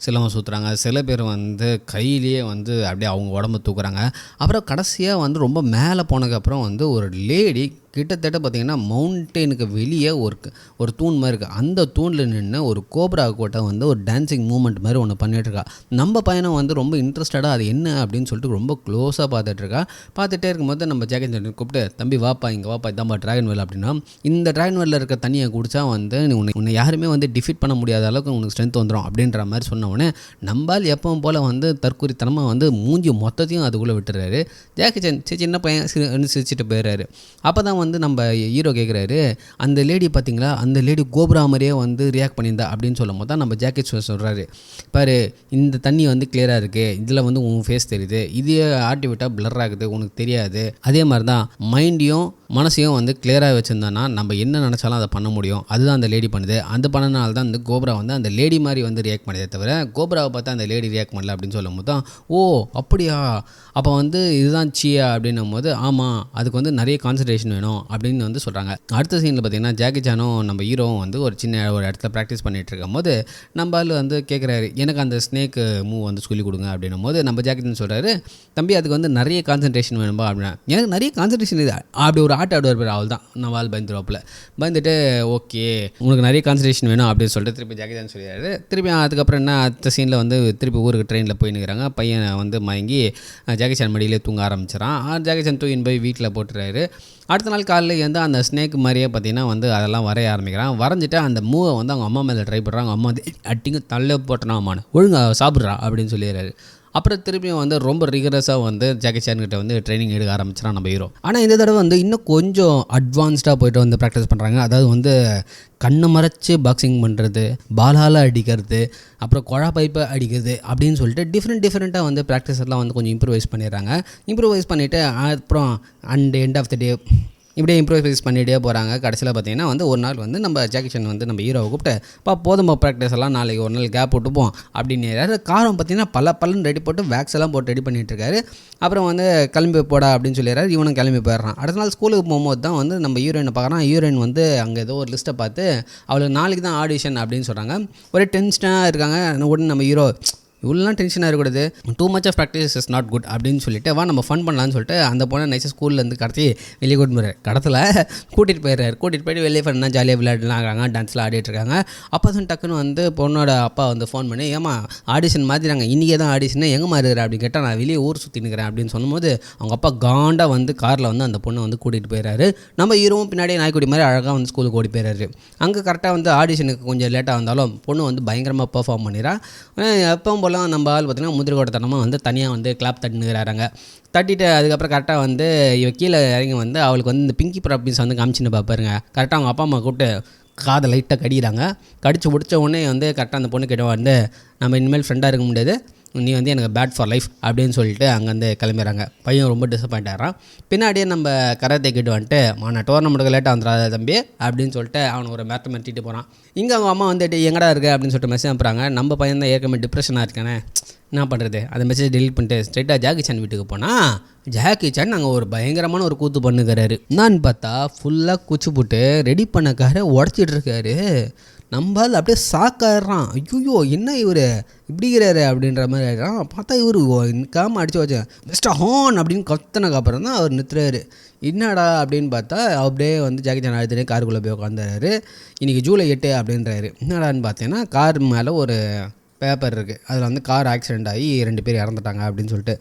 சிலம்பம் சுற்றுறாங்க, சில பேர் வந்து கையிலேயே வந்து அப்படியே அவங்க உடம்பு தூக்குறாங்க. அப்புறம் கடைசியாக வந்து ரொம்ப மேலே போனதுக்கப்புறம் வந்து ஒரு லேடி கிட்டத்தட்ட பார்த்திங்கன்னா மவுண்டெயினுக்கு வெளியே ஒரு தூண் மாதிரி இருக்குது. அந்த தூணில் நின்று ஒரு கோப்ரா கோட்டை வந்து ஒரு டான்ஸிங் மூமெண்ட் மாதிரி ஒன்று பண்ணிகிட்ருக்கா. நம்ம பையனை வந்து ரொம்ப இன்ட்ரெஸ்டடாக அது என்ன அப்படின்னு சொல்லிட்டு ரொம்ப க்ளோஸாக பார்த்துட்ருக்கா. பார்த்துட்டே இருக்கும்போது நம்ம ஜாக்கி சான் கூப்பிட்டு, தம்பி வாப்பா இங்கே வாப்பா, இதாம்பா ட்ராகன் வெல் அப்படின்னா, இந்த ட்ராகன் வெல்லில் இருக்க தண்ணியை குடித்தா வந்து உன்னை யாருமே வந்து டிஃபீட் பண்ண முடியாத அளவுக்கு உனக்கு ஸ்ட்ரென்த் வந்துடும் அப்படின்ற மாதிரி சொன்ன உடனே நம்பால் எப்பவும் போல் வந்து தற்கொலைத்தனமாக வந்து மூஞ்சி மொத்தத்தையும் அதுக்குள்ளே விட்டுறாரு. ஜாக்கி சான் சின்ன பையன் சிரிச்சிட்டு போயிடுறாரு. அப்போ தான் வந்து நம்ம ஹீரோ கேட்குறாரு, அந்த லேடி பார்த்தீங்களா, அந்த லேடி கோப்ரா மாதிரியே வந்து ரியாக்ட் பண்ணியிருந்தா அப்படின்னு சொல்லும் போது தான் நம்ம ஜாக்கெட் சொல்கிறாரு, பாரு இந்த தண்ணி வந்து கிளியராக இருக்குது, இதில் வந்து உன் ஃபேஸ் தெரியுது, இதே ஆட்டி விட்டால் பிளர் ஆகுது, உனக்கு தெரியாது. அதே மாதிரி தான் மைண்டையும் மனசையும் வந்து கிளியராக வச்சுருந்தோன்னா நம்ம என்ன நினச்சாலும் அதை பண்ண முடியும். அதுதான் அந்த லேடி பண்ணுது. அந்த பண்ணனால தான் அந்த கோப்ரா வந்து அந்த லேடி மாதிரி வந்து ரியாக்ட் பண்ணதே தவிர கோப்ராவை பார்த்தா அந்த லேடி ரியாக்ட் பண்ணல அப்படின்னு சொல்லும் போது தான், ஓ அப்படியா, அப்போ வந்து இதுதான் சியா அப்படின்னும் போது, ஆமாம் அதுக்கு வந்து நிறைய கான்சன்ட்ரேஷன் வேணும் அப்படின்னு வந்து சொல்கிறாங்க. அடுத்த சீனில் பார்த்திங்கன்னா ஜாக்கி சானும் நம்ம ஹீரோவும் வந்து ஒரு சின்ன ஒரு இடத்துல ப்ராக்டிஸ் பண்ணிகிட்டு இருக்கும் போது நம்ம ஆள் வந்து கேட்குறாரு, எனக்கு அந்த ஸ்னேக் மூவ் வந்து சொல்லிக் கொடுங்க அப்படின்னும் போது நம்ம ஜாக்கி சான் சொல்கிறாரு, தம்பி அதுக்கு வந்து நிறைய கான்சன்ட்ரேஷன் வேணும்பா அப்படின்னா, எனக்கு நிறைய கான்சன்ட்ரேஷன் இது அப்படி ஒரு ஆட்ட ஆடுவார் அவள் தான். நம்ம ஆள் பயந்துருவாப்பில். பயந்துட்டு ஓகே உனக்கு நிறைய கான்சன்ட்ரேஷன் வேணும் அப்படின்னு சொல்லிட்டு திருப்பி ஜாக்கி சான் சொல்லிடுறாரு. திருப்பி அதுக்கப்புறம் என்ன அடுத்த சீனில் வந்து திருப்பி ஊருக்கு ட்ரெயினில் போய் நிற்கிறாங்க. பையனை வந்து மயங்கி ஜாக்கி சான் மடியிலே தூங்க ஆரம்பிச்சிடறான். ஜாக்கி சான் தூக்கின்னு போய் வீட்டில் போட்டுறாரு. அடுத்த நாள் காலையில் வந்து அந்த ஸ்னேக் மாதிரியே பார்த்திங்கன்னா வந்து அதெல்லாம் வரைய ஆரம்பிக்கிறான். வரைஞ்சிட்டு அந்த மூவை வந்து அவங்க அம்மா மேலே ட்ரை பண்ணுறாங்க. அம்மா வந்து அட்டிங்க தள்ள போட்டனா அம்மானு ஒழுங்காக சாப்பிட்றா அப்படின்னு சொல்லிடுறாரு. அப்புறம் திரும்பியும் வந்து ரொம்ப ரிகரஸாக வந்து ஜாக்கி சான் கிட்ட வந்து ட்ரைனிங் எடுக்க ஆரம்பிச்சிடான் நம்ம ஹீரோ. ஆனால் இந்த தடவை வந்து இன்னும் கொஞ்சம் அட்வான்ஸ்டாக போய்ட்டு வந்து ப்ராக்டிஸ் பண்ணுறாங்க. அதாவது வந்து கண்ணை மறைச்சி பாக்ஸிங் பண்ணுறது, பாலால் அடிக்கிறது, அப்புறம் குழா பைப்பை அடிக்கிறது அப்படின்னு சொல்லிட்டு டிஃப்ரெண்ட்டாக வந்து ப்ராக்டிஸ் எல்லாம் வந்து கொஞ்சம் இம்ப்ரூவைஸ் பண்ணிடுறாங்க. இம்ப்ரூவைஸ் பண்ணிவிட்டு அப்புறம் எண்ட் ஆஃப் த டே இப்படியே இம்ப்ரூவைஸ் பண்ணிகிட்டே போகிறாங்க. கடைசியில் பார்த்திங்கன்னா வந்து ஒரு நாள் வந்து நம்ம ஜாக்கி சான் வந்து நம்ம ஹீரோவை கூப்பிட்டு, போதும்பா ப்ராக்டிஸ் எல்லாம், நாளைக்கு ஒரு நாள் கேப் விட்டுப்போம் அப்படின்னு காரம் பார்த்திங்கன்னா பல்லன்னு ரெடி போட்டு வேக்ஸ் எல்லாம் போட்டு ரெடி பண்ணிகிட்ருக்காரு. அப்புறம் வந்து கிளம்பி போடா அப்படின்னு சொல்லிடுறாரு. இவனும் கிளம்பி போயிடுறான். அடுத்த நாள் ஸ்கூலுக்கு போகும்போது தான் வந்து நம்ம ஹீரோயினை பார்க்குறான். ஹீரோயின் வந்து அங்கே ஏதோ ஒரு லிஸ்ட்டை பார்த்து அவளுக்கு நாளைக்கு தான் ஆடிஷன் அப்படின்னு சொல்கிறாங்க. ஒரே டென்ஷனாக இருக்காங்க. உடனே நம்ம ஹீரோ இவ்வளோலாம் டென்ஷனாக இருக்கக்கூடாது, too much of practice is not good அப்படின்னு சொல்லிட்டு வா நம்ம ஃபன் பண்ணலான்னு சொல்லிட்டு அந்த பொண்ணை நைஸாக ஸ்கூல்லேருந்து கடத்தி வெளியே கூட்டு போயிடுறாரு. கடத்தில் கூட்டிகிட்டு போயிட்டு வெளியே ஃபன்னா ஜாலியாக விளையாடலாம் ஆகிறாங்க, டான்ஸ்லாம் ஆடிட்டுருக்காங்க. அப்போ தான் டக்குன்னு வந்து பொண்ணோட அப்பா வந்து ஃபோன் பண்ணி, ஏமா ஆடிஷன் மாதிரிறாங்க, இன்றைக்கே தான் ஆடிஷன், எங்கே மாறுகிற அப்படின்னு கேட்டால், நான் வெளியே ஊர் சுற்றி நிற்கிறேன் அப்படின்னு சொல்லும்போது அவங்க அப்பா காண்டாக வந்து காரில் வந்து அந்த பொண்ணை வந்து கூட்டிகிட்டு போயிடுறாரு. நம்ம ஹீரோவும் பின்னாடியே நாய்க்குடி மாதிரி அழகாக வந்து ஸ்கூலுக்கு ஓடி போயிடுறாரு. அங்கே கரெக்டாக வந்து ஆடிஷனுக்கு கொஞ்சம் லேட்டாக வந்தாலும் பொண்ணு வந்து பயங்கரமாக பெர்ஃபார்ம் பண்ணிடுறா. எப்பவும் போல் நம்ம ஆள் பார்த்திங்கன்னா முதிர்கோட்டத்தனமாக வந்து தனியாக வந்து கிளாப் தட்டினுறாங்க. தட்டிட்டு அதுக்கப்புறம் கரெக்டாக வந்து இவ கீழே இறங்கி வந்து அவளுக்கு வந்து இந்த பிங்கி ப்ராப்பர்ட்டிஸ் வந்து காமிச்சின்னு பார்ப்பாருங்க. கரெக்டாக அவங்க அப்பா அம்மா கூப்பிட்டு காதை லைட்டாக கடிக்கிறாங்க. கடிச்சு முடித்த உடனே வந்து கரெக்டாக அந்த பொண்ணு கிட்ட வந்து, நம்ம இனிமேல் ஃப்ரெண்டாக இருக்க முடியாது, நீ வந்து எனக்கு பேட் ஃபார் லைஃப் அப்படின்னு சொல்லிட்டு அங்கேருந்து கிளம்பிடுறாங்க. பையன் ரொம்ப டிசப்பாயிண்ட் ஆகிறான். பின்னாடியே நம்ம கராத்தே கிட்ட வந்துட்டு, நான் டோர்னமெண்ட்டுக்கு லேட்டாக வந்துடாத தம்பி அப்படின்னு சொல்லிட்டு அவனுக்கு ஒரு மேட்டை மிரட்டிட்டு போகிறான். இங்கே அவங்க அம்மா வந்துட்டு எங்கடா இருக்குது அப்படின்னு சொல்லிட்டு மெசேஜ் அனுப்புகிறாங்க. நம்ம பையன் தான் ஏற்கனவே டிப்ரெஷனாக இருக்கானே, என்ன பண்ணுறது, அந்த மெசேஜ் டெலிட் பண்ணிட்டு ஸ்ட்ரெயிட்டாக ஜாக்கி சான் வீட்டுக்கு போனால் ஜாக்கி சான் அங்கே ஒரு பயங்கரமான ஒரு கூத்து பண்ணுகிறாரு. என்னான்னு பார்த்தா ஃபுல்லாக குச்சி போட்டு ரெடி பண்ணக்கார உடச்சிட்டு இருக்காரு. நம்மால் அப்படியே ஷாக்காயிடுறான். ஐயோ என்ன இவர் இப்படிங்கிறாரு அப்படின்ற மாதிரி ஆகிடுறான். பார்த்தா இவர் நிற்காமல் அடித்து வச்சேன் மிஸ்டர் ஹோன் அப்படின்னு கத்தினக்கு அப்புறம் தான் அவர் நிறுத்துறாரு. என்னடா அப்படின்னு பார்த்தா அப்படியே வந்து ஜாக்கி சான் அழுத்துனே காருக்குள்ளே போய் உட்காந்துறாரு. இன்றைக்கி ஜூலை 8 அப்படின்றாரு. என்னடான்னு பார்த்தீங்கன்னா கார் மேலே ஒரு பேப்பர் இருக்குது, அதில் வந்து கார் ஆக்சிடெண்ட் ஆகி 2 பேர் இறந்துட்டாங்க அப்படின்னு சொல்லிட்டு.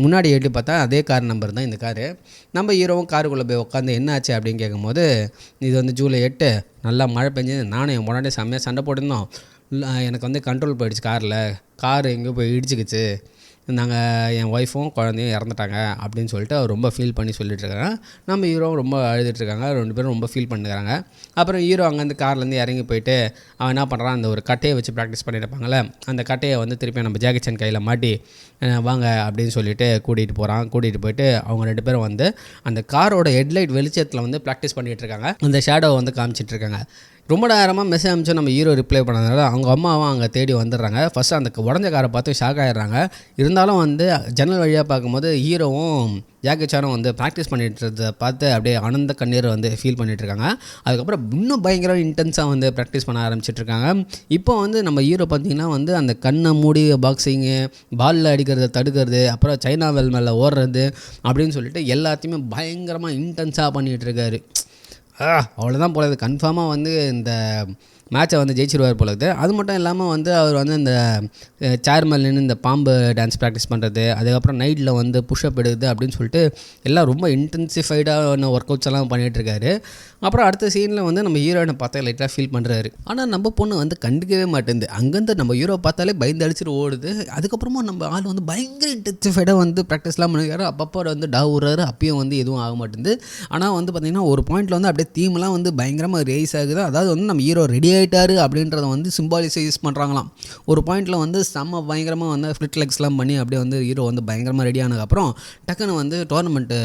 முன்னாடி எட்டி பார்த்தா அதே கார் நம்பர் தான் இந்த காரு. நம்ம ஹீரோவும் காருக்குள்ளே போய் உட்காந்து என்ன ஆச்சு அப்படின்னு கேட்கும்போது, இது வந்து ஜூலை 8 நல்லா மழை பெஞ்சு நானும் என் முன்னாடி செம்மையாக சண்டை போட்டிருந்தோம். எனக்கு வந்து கண்ட்ரோல் போயிடுச்சு, கார் எங்கேயோ போய் இடிச்சிக்கிச்சு, நாங்கள் என் ஒய்ஃபும் குழந்தையும் இறந்துட்டாங்க அப்படின்னு சொல்லிட்டு அவர் ரொம்ப ஃபீல் பண்ணி சொல்லிட்டுருக்காங்க. நம்ம ஹீரோவும் ரொம்ப அழுதுட்டுருக்காங்க. 2 பேரும் ரொம்ப ஃபீல் பண்ணுறாங்க. அப்புறம் ஹீரோ அங்கேருந்து கார்லேருந்து இறங்கி போயிட்டு அவன் என்ன பண்ணுறான், அந்த ஒரு கட்டையை வச்சு ப்ராக்டிஸ் பண்ணியிருப்பாங்களே, அந்த கட்டையை வந்து திருப்பி நம்ம ஜாக்கி சான் கையில் மாட்டி வாங்க அப்படின்னு சொல்லிட்டு கூட்டிகிட்டு போயிட்டு அவங்க 2 பேரும் வந்து அந்த காரோட ஹெட்லைட் வெளிச்சத்தில் வந்து ப்ராக்டிஸ் பண்ணிகிட்ருக்காங்க. அந்த ஷேடோவை வந்து காமிச்சிட்ருக்காங்க. ரொம்ப நேரமாக மெசேஜ் அனுப்பிச்சு நம்ம ஹீரோ ரிப்ளை பண்ணதுனால அவங்க அம்மாவும் அங்கே தேடி வந்துடுறாங்க. ஃபஸ்ட்டு அந்த உடஞ்ச காரை பார்த்து ஷாக் ஆகிடுறாங்க. இருந்தாலும் வந்து ஜன்னல் வழியாக பார்க்கும்போது ஹீரோவும் ஜாக்கி சானும் வந்து ப்ராக்டிஸ் பண்ணிட்டுறதை பார்த்து அப்படியே ஆனந்த கண்ணீர் வந்து ஃபீல் பண்ணிகிட்ருக்காங்க. அதுக்கப்புறம் இன்னும் பயங்கர இன்டென்ஸாக வந்து ப்ராக்டிஸ் பண்ண ஆரம்பிச்சிட்ருக்காங்க. இப்போ வந்து நம்ம ஹீரோ பார்த்திங்கன்னா வந்து அந்த கண்ணை மூடி பாக்ஸிங்கு, பாலில் அடிக்கிறத தடுக்கிறது, அப்புறம் சைனா வெல் மேலே ஓடுறது அப்படின்னு சொல்லிட்டு எல்லாத்தையுமே பயங்கரமாக இன்டென்ஸாக பண்ணிகிட்ருக்காரு. அவ்வளோதான் போல, இது கன்ஃபார்மாக வந்து இந்த மேட்சை வந்து ஜெயிச்சிருவார் போல இருக்குது. அது மட்டும் இல்லாமல் வந்து அவர் வந்து இந்த சேர் மேல் நின்று இந்த பாம்பு டான்ஸ் ப்ராக்டிஸ் பண்ணுறது, அதுக்கப்புறம் நைட்டில் வந்து புஷ்அப் எடுக்குது அப்படின்னு சொல்லிட்டு எல்லாம் ரொம்ப இன்டென்சிஃபைடான ஒர்க் அவுட்ஸ் எல்லாம் பண்ணிகிட்ருக்காரு. அப்புறம் அடுத்த சீனில் வந்து நம்ம ஹீரோயினை பார்த்தா லைட்டாக ஃபீல் பண்ணுறாரு. ஆனால் நம்ம பொண்ணு வந்து கண்டுக்கவே மாட்டேங்குது. அங்கேருந்து நம்ம ஹீரோ பார்த்தாலே பயந்து அடிச்சுட்டு ஓடுது. அதுக்கப்புறமா நம்ம ஆள் வந்து பயங்கர இன்டென்சிஃபைடாக வந்து ப்ராக்டிஸ்லாம் பண்ணிருக்காரு. அப்பப்போ வந்து விடுறாரு, அப்பயும் வந்து எதுவும் ஆக மாட்டேங்குது. ஆனால் வந்து பார்த்திங்கன்னா ஒரு பாயிண்டில் வந்து அப்படியே தீம்லாம் வந்து பயங்கரமாக ரேஸ் ஆகுது. அதாவது வந்து நம்ம ஹீரோ ரெடி ஆகிட்டாரு அப்படின்றத வந்து சிம்பாலிசைஸ் பண்ணுறாங்களாம். ஒரு பாயிண்டில் வந்து செம்ம பயங்கரமாக வந்து ஃப்ளிட்லெக்ஸ்லாம் பண்ணி அப்படியே வந்து ஹீரோ வந்து பயங்கரமாக ரெடி ஆனதுக்கப்புறம் டக்குன்னு வந்து டோர்னமெண்ட்டு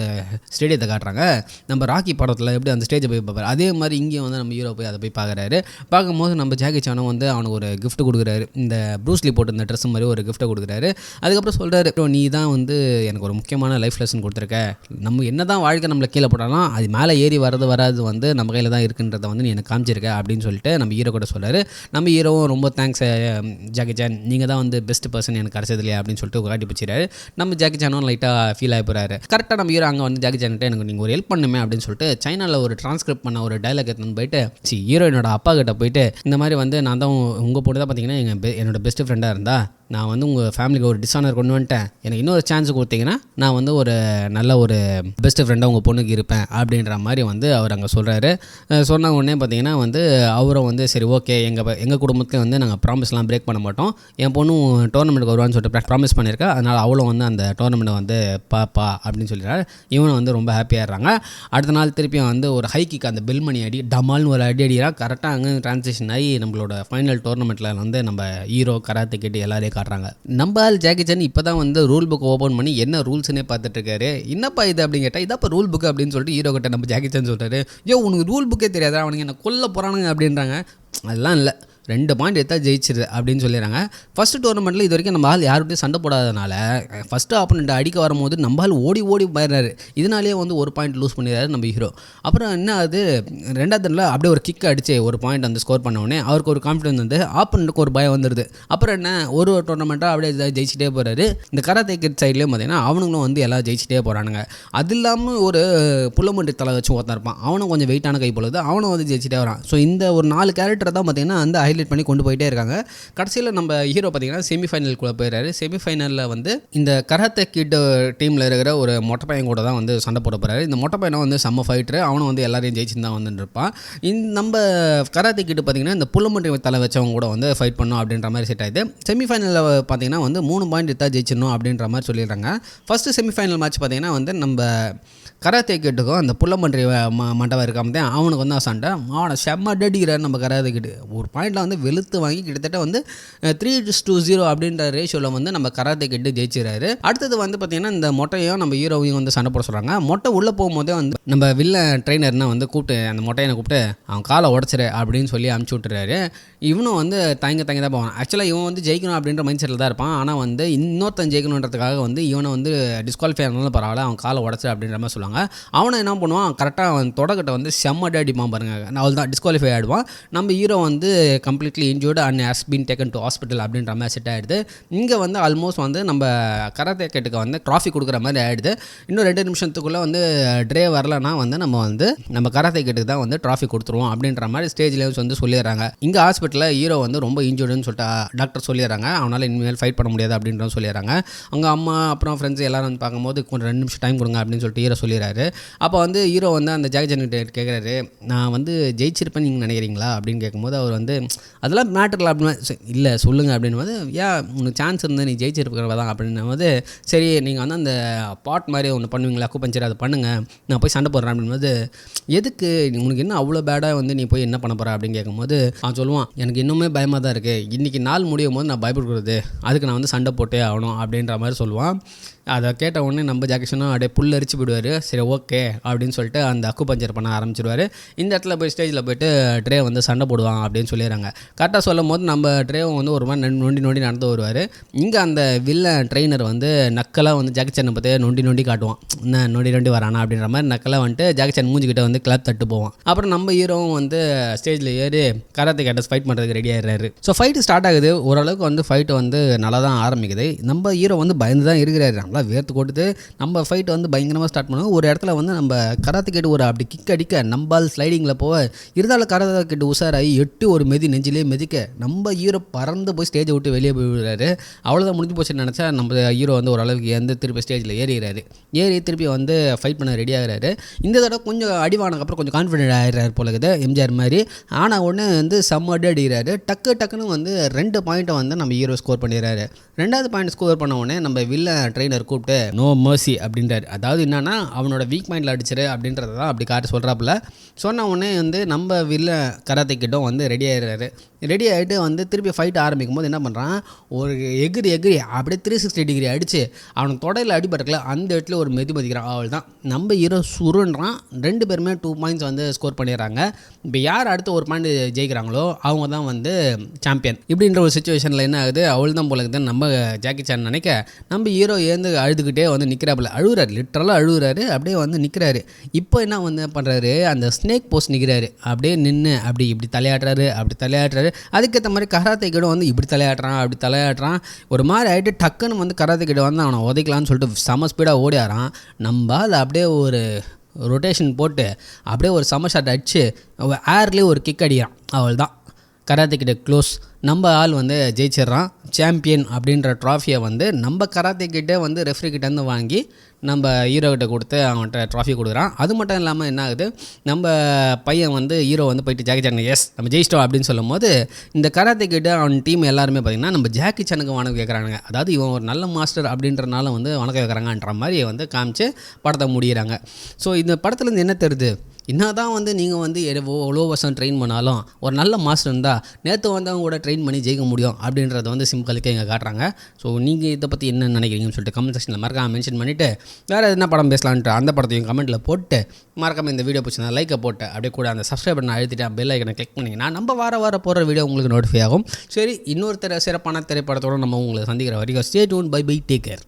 ஸ்டேடியத்தை காட்டுறாங்க. நம்ம ராக்கி படத்தில் எப்படி அந்த ஸ்டேஜை போய் பார்ப்பாரு, அதே மாதிரி இங்கேயும் வந்து நம்ம ஹீரோ போய் அதை போய் பார்க்குறாரு. பார்க்கும்போது நம்ம ஜாக்கி சானும் வந்து அவனுக்கு ஒரு கிஃப்ட் கொடுக்குறாரு. இந்த ப்ரூஸ்லி போட்டு இந்த ட்ரெஸ் மாதிரி ஒரு கிஃப்ட்டை கொடுக்குறாரு. அதுக்கப்புறம் சொல்கிறாரு, நீ தான் வந்து எனக்கு ஒரு முக்கியமான லைஃப் லெசன் கொடுத்துருக்க. நம்ம என்ன தான் வாழ்க்கை நம்மளை கீழே போட்டாலும் அது மேலே ஏறி வராது வந்து நம்ம கையில் தான் இருக்குன்றதை வந்து நீ எனக்கு காமிச்சிருக்க அப்படின்னு சொல்லிட்டு நம்ம ஹீரோ கூட சொல்கிறாரு. நம்ம ஹீரோவும் ரொம்ப தேங்க்ஸ் ஜாக்கி சான், நீங்கள் தான் வந்து பெஸ்ட் பர்சன் எனக்கு கிடைச்சது இல்லையா அப்படின்னு சொல்லிட்டு காட்டி பிடிச்சிறாரு. நம்ம ஜாக்கி சானும் லைட்டாக ஃபீல் ஆகி போகிறாரு. கரெக்டாக நம்ம ஹீரோ அங்கே வந்து ஜாக்கி சான்கிட்ட எனக்கு நீங்கள் ஒரு ஹெல்ப் பண்ணுமே அப்படின்னு சொல்லிட்டு சைனாவில் ஒரு டிரான்ஸ்கிரிப்ட் பண்ண ஒரு டைலாக் எடுத்துன்னு போயிட்டு ஹீரோயினோட அப்பா கிட்ட போயிட்டு இந்த மாதிரி வந்து நான் தான் உங்கள் பொண்ணு தான் பார்த்தீங்கன்னா என்னோட பெஸ்ட் ஃப்ரெண்டாக இருந்தா, நான் வந்து உங்கள் ஃபேமிலிக்கு ஒரு டிஸானர் கொண்டு வந்துட்டேன், எனக்கு இன்னொரு சான்ஸ் கொடுத்தீங்கன்னா நான் வந்து ஒரு நல்ல ஒரு பெஸ்ட் ஃப்ரெண்டாக உங்கள் பொண்ணுக்கு இருப்பேன் அப்படின்ற மாதிரி வந்து அவர் அங்கே சொல்கிறாரு. சொன்ன உடனே பார்த்தீங்கன்னா வந்து அவரும் வந்து சரி ஓகே, எங்கள் குடும்பத்தில் வந்து நாங்கள் ப்ராமிஸ்லாம் பிரேக் பண்ண மாட்டோம், என் பொண்ணும் டோர்னமெண்ட்டுக்கு வருவான்னு சொல்லிட்டு ப்ராமிஸ் பண்ணியிருக்கா, அதனால் அவளும் வந்து அந்த டோர்னமெண்ட்டை வந்து பாப்பா அப்படின்னு சொல்லிடுறாரு. இவனும் வந்து ரொம்ப ஹாப்பியாகிடுறாங்க. அடுத்த நாள் திருப்பியும் வந்து ஒரு ஹைக்கிக்கு அந்த பெல் மணி அடி டமால்னு ஒரு அடிக்கிறான். கரெக்டாக அங்கே ட்ரான்ஸேஷன் ஆகி நம்மளோட ஃபைனல் டோர்னமெண்ட்டில் வந்து நம்ம ஹீரோ கராத்தே கிட்ட எல்லாரையும் காட்டுறாங்க. நம்ம ஆள் ஜாக்கி சான் இப்போ தான் வந்து ரூல் புக் ஓப்பன் பண்ணி என்ன ரூல்ஸ்னே பார்த்துட்டு இருக்காரு. என்னப்பா இது அப்படின்னு கேட்டால் இதாப்பா ரூல் புக் அப்படின்னு சொல்லிட்டு ஹீரோ கிட்ட நம்ம ஜாக்கி சான் சொல்கிறாரு. உனக்கு ரூல் புக்கே தெரியாதா, அவனுக்கு என்ன கொல்ல போகிறானுங்க அப்படின்றாங்க. அதெல்லாம் இல்லை, 2 பாயிண்ட் எடுத்தா ஜெயிச்சிரு அப்படின்னு சொல்லிடுறாங்க. ஃபஸ்ட்டு டோர்னமெண்ட்டில் இது வரைக்கும் நம்ம ஆள் யார்கிட்டையும் சண்டை போடாதனால ஃபஸ்ட்டு ஆப்போனண்ட் அடிக்க வரும்போது நம்ம ஆள் ஓடி போயிடுறாரு. இதனாலேயே வந்து 1 பாயிண்ட் லூஸ் பண்ணிடுறாரு நம்ம ஹீரோ. அப்புறம் என்ன ஆகுது, 2வது அப்படியே ஒரு கிக் அடிச்சு 1 பாயிண்ட் வந்து ஸ்கோர் பண்ண உடனே அவருக்கு ஒரு கான்ஃபிடன்ஸ் வந்து ஆப்போனண்ட்டுக்கு ஒரு பயம் வந்துடுது. அப்புறம் என்ன ஒரு டோர்னமெண்ட்டாக அப்படியே ஜெயிச்சிட்டே போகிறாரு. இந்த கராத்தே கிட் சைட்லேயும் பார்த்தீங்கன்னா அவனுங்களும் வந்து எல்லாம் ஜெயிச்சிட்டே போகிறானுங்க. அது இல்லாமல் ஒரு புள்ளமண்டி தலை வச்சு ஒருத்தன் இருப்பான், அவனும் கொஞ்சம் வெயிட்டான கை பொழுது அவனும் வந்து ஜெயிச்சிட்டே வரான். ஸோ இந்த ஒரு 4 கேரக்டர் தான் பார்த்தீங்கன்னா அந்த ஹைலைட் பண்ணி கொண்டு போயிட்டே இருக்காங்க. கடைசியில் நம்ம ஹீரோ பார்த்தீங்கன்னா செமிஃபைனலுக்குள்ளே போயிடுறாரு. செமிஃபைனலில் வந்து இந்த கராத்தே கிட் டீமில் இருக்கிற ஒரு மொட்டை பையன் கூட தான் வந்து சண்டை போட போகிறாரு. இந்த மொட்டை பையனை வந்து செம்ம ஃபைட்டரு, அவனும் வந்து எல்லாரையும் ஜெயிச்சுன்னு தான் வந்துட்டு இருப்பான். நம்ம கராத்தே கிட் பார்த்தீங்கன்னா இந்த புள்ளமண்டி தலை வச்சவங்க கூட வந்து ஃபைட் பண்ணணும் அப்படின்ற மாதிரி செட் ஆகிடுது. செமிஃபைனலில் பார்த்தீங்கன்னா வந்து 3 பாயிண்ட் எடுத்தால் ஜெயிச்சிடணும் அப்படின்ற மாதிரி சொல்லிடுறாங்க. ஃபஸ்ட்டு செமிஃபைனல் மேட்ச் பார்த்தீங்கன்னா வந்து நம்ம கராத்தே கிட்டுக்கும் அந்த புள்ளமன்றி மண்டபம் இருக்காம அவனுக்கு வந்து சண்டை, அவனை செம்ம அடிக்கிறார் நம்ம கராத்தே கிட்டு. ஒரு பாயிண்டில் வந்து வெளுத்து வாங்கி கிட்டத்தட்ட வந்து 3-0 அப்படின்ற ரேஷியோவில் வந்து நம்ம கராத்தே கிட்டு ஜெயிச்சிடறாரு. அடுத்தது வந்து பார்த்திங்கன்னா இந்த மொட்டையும் நம்ம ஹீரோவையும் வந்து சண்டை போட சொல்கிறாங்க. மொட்டை உள்ளே போகும்போதே வந்து நம்ம வில்ல ட்ரெயினர்னா வந்து கூப்பிட்டு அந்த மொட்டையனை கூப்பிட்டு அவன் காலை உடச்சிரு அப்படின்னு சொல்லி அனுப்பிச்சி விட்டுறாரு. இவனும் வந்து தயங்க தான் போவான். ஆக்சுவலாக இவன் வந்து ஜெயிக்கணும் அப்படின்ற மைண்ட் செட்டில் தான் இருப்பான். ஆனால் வந்து இன்னொருத்தன் ஜெயிக்கணுன்றதுக்காக வந்து இவனை வந்து டிஸ்குவாலிஃபை ஆனாலும் பரவாயில்ல அவன் காலை உடச்சிரு அப்படின்ற மாதிரி சொல்லுவாங்க. சொல்லுவாங்க. அவனை என்ன பண்ணுவான், கரெக்டாக அவன் தொடக்கிட்ட வந்து செம்ம அடிப்பான் பாருங்க. அவள் தான் டிஸ்குவாலிஃபை ஆகிடுவான். நம்ம ஹீரோ வந்து completely injured and has been taken to hospital அப்படின்ற மாதிரி செட் ஆகிடுது. இங்கே வந்து ஆல்மோஸ்ட் வந்து நம்ம கராத்தே கிட்டுக்கு வந்து ட்ராஃபி கொடுக்குற மாதிரி ஆகிடுது. இன்னும் 2 நிமிஷத்துக்குள்ளே வந்து ட்ரே வரலன்னா வந்து நம்ம கராத்தே கிட்டுக்கு தான் வந்து ட்ராஃபி கொடுத்துருவோம் அப்படின்ற மாதிரி ஸ்டேஜ்லேயே வந்து சொல்லிடுறாங்க. இங்கே ஹாஸ்பிட்டலில் ஹீரோ வந்து ரொம்ப இன்ஜூர்டுன்னு சொல்லிட்டு டாக்டர் சொல்லிடுறாங்க. அவனால் இனிமேல் ஃபைட் பண்ண முடியாது அப்படின்ற சொல்லிடுறாங்க. அவங்க அம்மா அப்புறம் ஃப்ரெண்ட்ஸ் எல்லாரும் வந்து பார்க்கும்போது கொஞ்சம் 2 நிமிஷம் டைம் கொடுங்க அப்படின்னு சொல்லிட்டு ஹீரோ சொல்லிடுறாரு. அப்போ வந்து ஹீரோ வந்து அந்த ஜாக்கி சான் கிட்ட கேட்குறாரு, நான் வந்து ஜெயிச்சிருப்பேன் நீங்கள் நினைக்கிறீங்களா அப்படின்னு கேட்கும்போது அவர் வந்து அதெல்லாம் மேட்டரில் அப்படின்னு இல்லை சொல்லுங்கள் அப்படின்போது, ஏன் உனக்கு சான்ஸ் இருந்தால் நீ ஜெயிச்சிருக்கிறவ தான் அப்படின்னும்போது, சரி நீங்கள் வந்து அந்த பாட் மாதிரி ஒன்று பண்ணுவீங்களா அக்குபஞ்சர் அதை பண்ணுங்கள், நான் போய் சண்டை போடுறேன் அப்படின்போது, எதுக்கு உனக்கு என்ன அவ்வளோ பேடாக வந்து நீ போய் என்ன பண்ண போகிற அப்படின்னு கேட்கும்போது அவன் சொல்லுவான், எனக்கு இன்னுமே பயமாக தான் இருக்குது, இன்றைக்கி நாள் முடியும் போது நான் பயப்படுறது, அதுக்கு நான் வந்து சண்டை போட்டே ஆகணும் அப்படின்ற மாதிரி சொல்லுவான். அதை கேட்ட உடனே நம்ம ஜாக்கி சானும் அப்படியே புல்லரிச்சு போயிடுவார். சரி ஓகே அப்படின்னு சொல்லிட்டு அந்த அக்குபஞ்சர் பண்ண ஆரம்பிச்சிடுவார். இந்த இடத்துல போய் ஸ்டேஜில் போய்ட்டு ட்ரே வந்து சண்டை போடுவாங்க அப்படின்னு சொல்லிடுறாங்க. கரெக்டாக சொல்லும் போது நம்ம ட்ரேவும் வந்து ஒரு மாதிரி நொண்டி நடந்து வருவார். இங்கே அந்த வில்லன் ட்ரெயினர் வந்து நக்கலாக வந்து ஜாக்கி சானை பற்றி நொண்டி காட்டுவான், என்ன நொண்டி வரானா அப்படின்ற மாதிரி நக்கலாக வந்துட்டு ஜாக்கி சான் மூஞ்சிக்கிட்ட வந்து கிளப் தட்டு போவான். அப்புறம் நம்ம ஹீரோவும் வந்து ஸ்டேஜில் ஏறி கராத்தே கேட்டஸ் ஃபைட் பண்ணுறதுக்கு ரெடி ஆகிடுறாரு. ஸோ ஃபைட்டு ஸ்டார்ட் ஆகுது. ஓரளவுக்கு வந்து ஃபைட்டு வந்து நல்லா தான் ஆரம்பிக்குது. நம்ம ஹீரோ வந்து பயந்து தான் இருக்கிறாரு. நல்லா வேர்த்து கொடுத்து நம்ம ஃபைட் வந்து பயங்கரமாக ஸ்டார்ட் பண்ணுவோம். ஒரு இடத்துல வந்து நம்ம கராத்தே கிட்ட ஒரு அப்படி கிக் அடிக்க நம்பால் ஸ்லைடிங்கில் போக இருந்தாலும் கராத்தே கிட்ட உஷாராகி எட்டு ஒரு நெஞ்சிலே மெதிக்க நம்ம ஹீரோ பறந்து போய் ஸ்டேஜை விட்டு வெளியே போயிடுறாரு. அவ்வளோதான் முடிஞ்சு போச்சுன்னு நினச்சா நம்ம ஹீரோ வந்து ஓரளவுக்கு எந்த திருப்பி ஸ்டேஜில் ஏறி திருப்பி வந்து ஃபைட் பண்ண ரெடி ஆகிறாரு. இந்த தடவை கொஞ்சம் அடிவானதுக்கப்புறம் கொஞ்சம் கான்ஃபிடென்ட் ஆகிடுறாரு போல இருக்குது எம்ஜிஆர் மாதிரி. ஆனால் ஒன்று வந்து செம்ம அடி அடிக்கிறாரு. டக்குன்னு வந்து 2 பாயிண்ட்டை வந்து நம்ம ஹீரோ ஸ்கோர் பண்ணிடுறாரு. 2வது பாயிண்ட் ஸ்கோர் பண்ண உடனே நம்ம வில்லன் ட்ரெயினர் கூப்பிட்டு நோ மர்சி அப்படின்றாரு. அதாவது என்னன்னா அவனோட வீக் பாயிண்டில் அடிச்சிரு அப்படின்றத தான் அப்படி காட்டு சொல்கிறாப்புல. சொன்ன உடனே வந்து நம்ம வில்லன் கராத்தே கிட்டும் வந்து ரெடி ஆகிடுறாரு. ரெடி ஆகிட்டு வந்து திருப்பி ஃபைட் ஆரம்பிக்கும் போது என்ன பண்ணுறான், ஒரு எகிரி அப்படியே 360 டிகிரி அடித்து அவனுக்கு தொடையில் அடிபட்டுக்கல அந்த இடத்துல ஒரு மதிக்கிறான். அவள் தான் நம்ம ஹீரோ சுருன்றான். 2 பேருமே 2 பாயிண்ட்ஸ் வந்து ஸ்கோர் பண்ணிடுறாங்க. இப்போ யார் அடுத்து ஒரு பாயிண்ட் ஜெயிக்கிறாங்களோ அவங்க தான் வந்து சாம்பியன். இப்படின்ற ஒரு சுச்சுவேஷனில் என்ன ஆகுது, அவள் தான் போல இருக்குது நம்ம ஜாக்கி சான் நினைக்க நம்ம ஹீரோ ஏந்து அழுதுகிட்டே வந்து நிற்கிறாப்புல. அழுகுறாரு, லிட்டரலாக அழுகுறாரு. அப்படியே வந்து நிற்கிறாரு. இப்போ என்ன வந்து பண்ணுறாரு, அந்த ஸ்னேக் போஸ்ட் நிற்கிறாரு. அப்படியே நின்று இப்படி தலையாடுறாரு. அதுக்கேற்ற மாதிரி கராத்தே கிட்ட வந்து இப்படி தலையாடுறான். ஒரு மாதிரி ஆகிட்டு டக்குன்னு வந்து கராத்தே கிட்ட வந்து அவனை உதைக்கலான்னு சொல்லிட்டு செம ஸ்பீடாக ஓடியாரான். நம்ம அதை அப்படியே ஒரு ரொட்டேஷன் போட்டு அப்படியே ஒரு செம ஷாட் அடித்து ஏர்லேயே ஒரு கிக் அடிக்கிறான். அவள் தான் கராத்தே கிட்ட க்ளோஸ். நம்ம ஆள் வந்து ஜெயிச்சிட்றான். சாம்பியன் அப்படின்ற ட்ராஃபியை வந்து நம்ம கராத்தே கிட்டே வந்து ரெஃப்ரி கிட்டேருந்து வாங்கி நம்ம ஹீரோக்கிட்ட கொடுத்து அவன்கிட்ட ட்ராஃபி கொடுக்குறான். அது மட்டும் இல்லாமல் என்ன ஆகுது, நம்ம பையன் வந்து ஹீரோ வந்து போயிட்டு ஜாக்கி சான் எஸ் நம்ம ஜெயிச்சிட்டோம் அப்படின்னு சொல்லும் போது இந்த கராத்தே கிட்ட அவன் டீம் எல்லாருமே பார்த்திங்கன்னா நம்ம ஜாக்கி சானுக்கு வணக்கம் கேட்குறாங்க. அதாவது இவன் ஒரு நல்ல மாஸ்டர் அப்படின்றனால வந்து வணக்கம் கேட்குறாங்கன்ற மாதிரி வந்து காமிச்சு படத்தை முடிகிறாங்க. ஸோ இந்த படத்துலேருந்து என்ன தெரியுது, என்ன தான் வந்து நீங்கள் வந்து எவ்வளோ வருஷம் ட்ரெயின் பண்ணாலும் ஒரு நல்ல மாஸ்டர் இருந்தால் நேற்று வந்தவங்க கூட ட்ரெயின் பண்ணி ஜெயிக்க முடியும் அப்படின்றத வந்து சிம்பிளுக்கு இங்கே காட்டுறாங்க. ஸோ நீங்கள் இதை பற்றி என்ன நினைக்கிறீங்கன்னு சொல்லிட்டு கமெண்ட் செக்ஷனில் மறக்காமல் மென்ஷன் பண்ணிவிட்டு வேறு என்ன படம் பேசலான்ட்டு அந்த படத்தையும் கமெண்ட்டில் போட்டு மறக்காமல் இந்த வீடியோ பிடிச்சிருந்தா லைக்கை போட்டு அப்படியே கூட அந்த சப்ஸ்கிரைப் பண்ண அழுத்திட்டு பெல் ஐக்கனை கிளிக் பண்ணிங்கன்னா நம்ம வார போகிற வீடியோ உங்களுக்கு நோட்டிஃபை ஆகும். சரி, இன்னொரு சிறப்பான திரைப்படத்தோடு நம்ம உங்களை சந்திக்கிற வரைக்கும் stay tune. Bye take care.